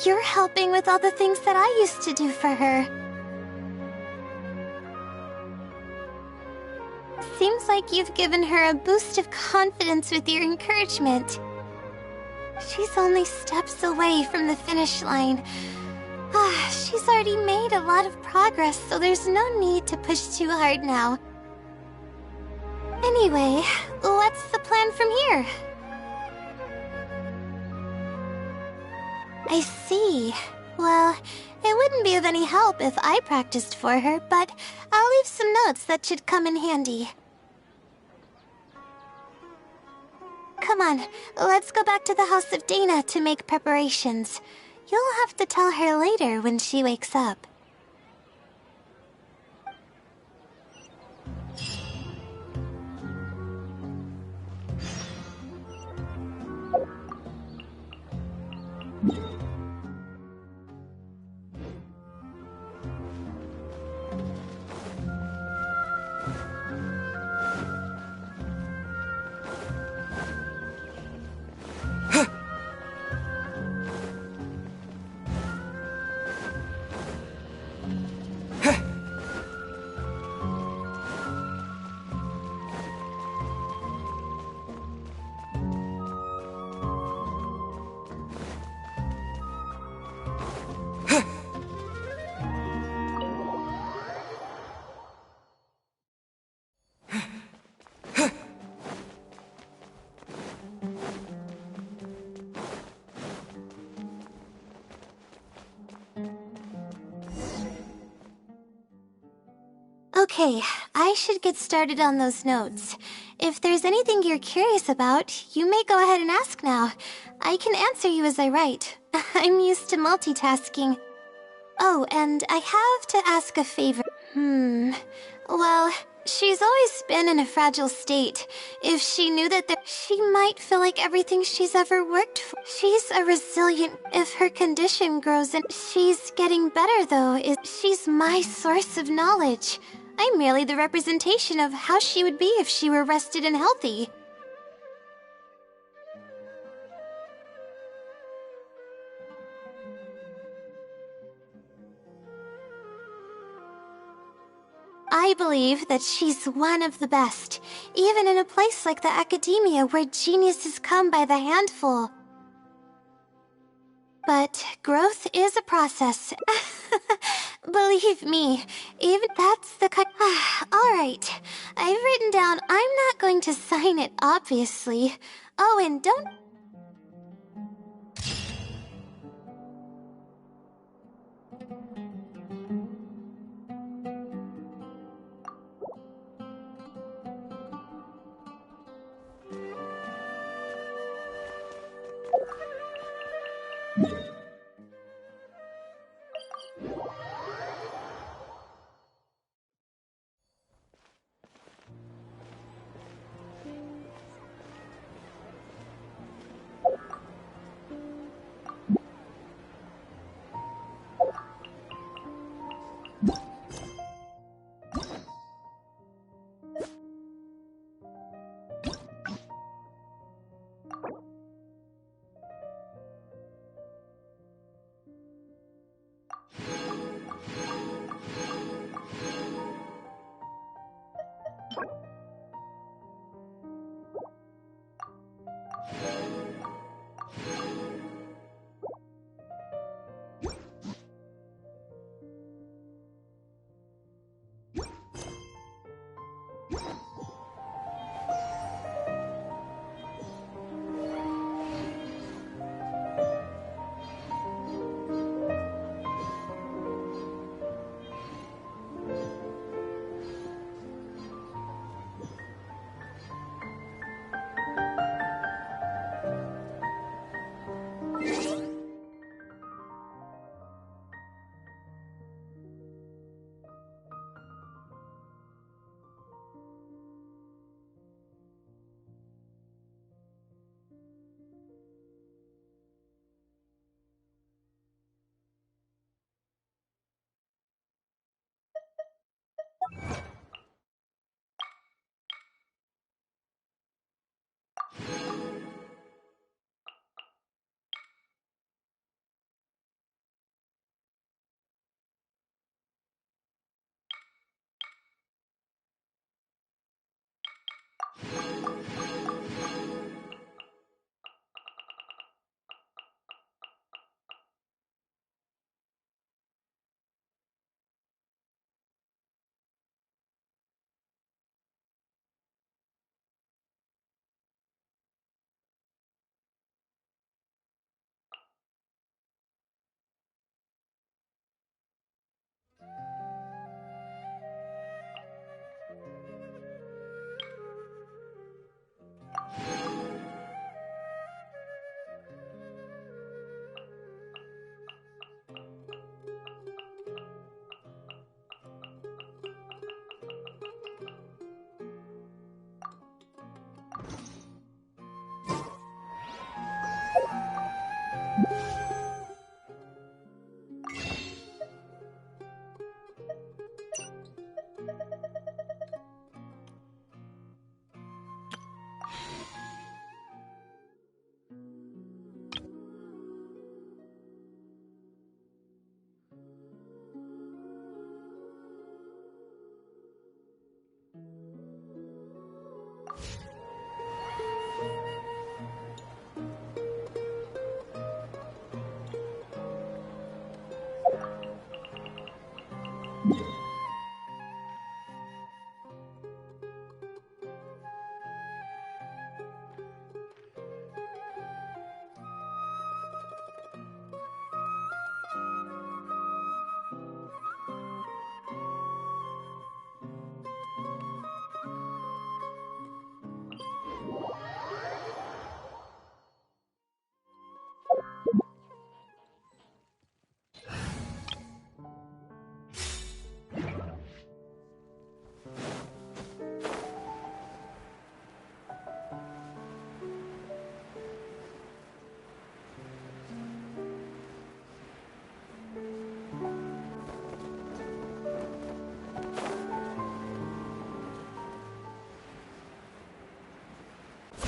Speaker 5: You're helping with all the things that I used to do for her. Seems like you've given her a boost of confidence with your encouragement. She's only steps away from the finish line. She's already made a lot of progress, so there's no need to push too hard now. Anyway, what's the plan from here? I see. Well, it wouldn't be of any help if I practiced for her, but I'll leave some notes that should come in handy. Come on, let's go back to the House of Dana to make preparations. You'll have to tell her later when she wakes up. Okay, I should get started on those notes. If there's anything you're curious about, you may go ahead and ask now. I can answer you as I write. I'm used to multitasking. Oh, and I have to ask a favor. Well, she's always been in a fragile state. If she knew that she might feel like everything she's ever worked for. She's a resilient. If her condition grows and she's getting better though, she's my source of knowledge. I'm merely the representation of how she would be if she were rested and healthy. I believe that she's one of the best, even in a place like the academia where geniuses come by the handful. But growth is a process. Believe me, even that's the kind. Alright, I've written down I'm not going to sign it, obviously. Oh, and don't.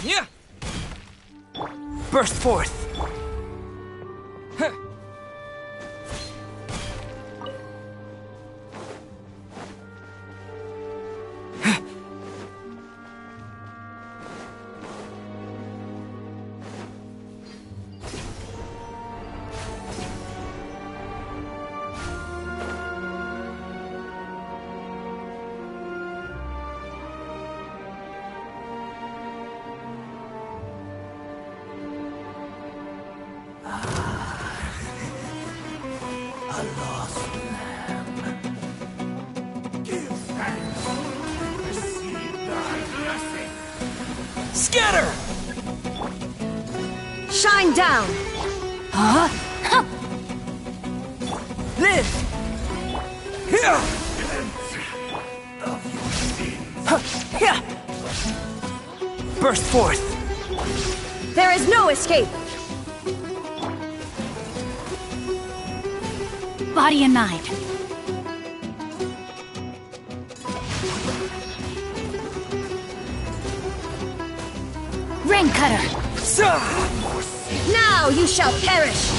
Speaker 4: Yeah! Burst forth! Huh. Scatter!
Speaker 3: Shine down! Huh?
Speaker 4: Live! Here! Here! Burst forth!
Speaker 3: There is no escape! Body and mind. Rain cutter! Now you shall perish!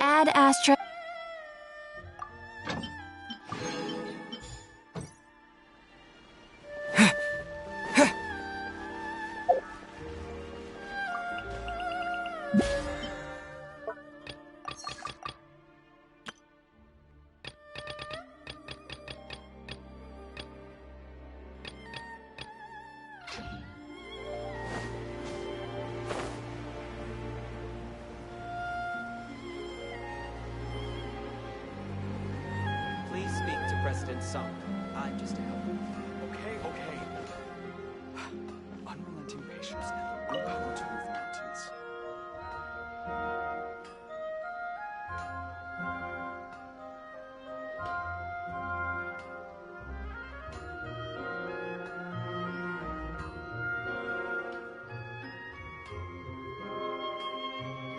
Speaker 10: Add Astra.
Speaker 9: Please speak to President Sung. I'm just a helper.
Speaker 1: Okay, okay. Unrelenting patience, willpower to move mountains.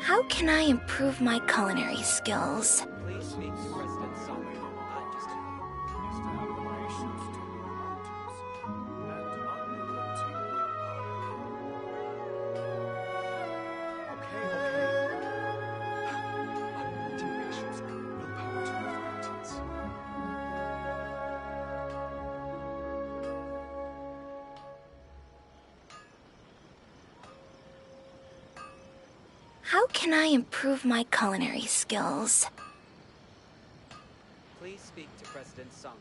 Speaker 10: How can I improve my culinary skills?
Speaker 9: Please speak to President Sung. I'm just a helper. Used to have the patience to move mountains and unrelenting willpower.
Speaker 1: Okay, okay. Unrelenting patience, willpower to move mountains.
Speaker 10: How can I improve my culinary skills?
Speaker 9: Please speak to President Sung.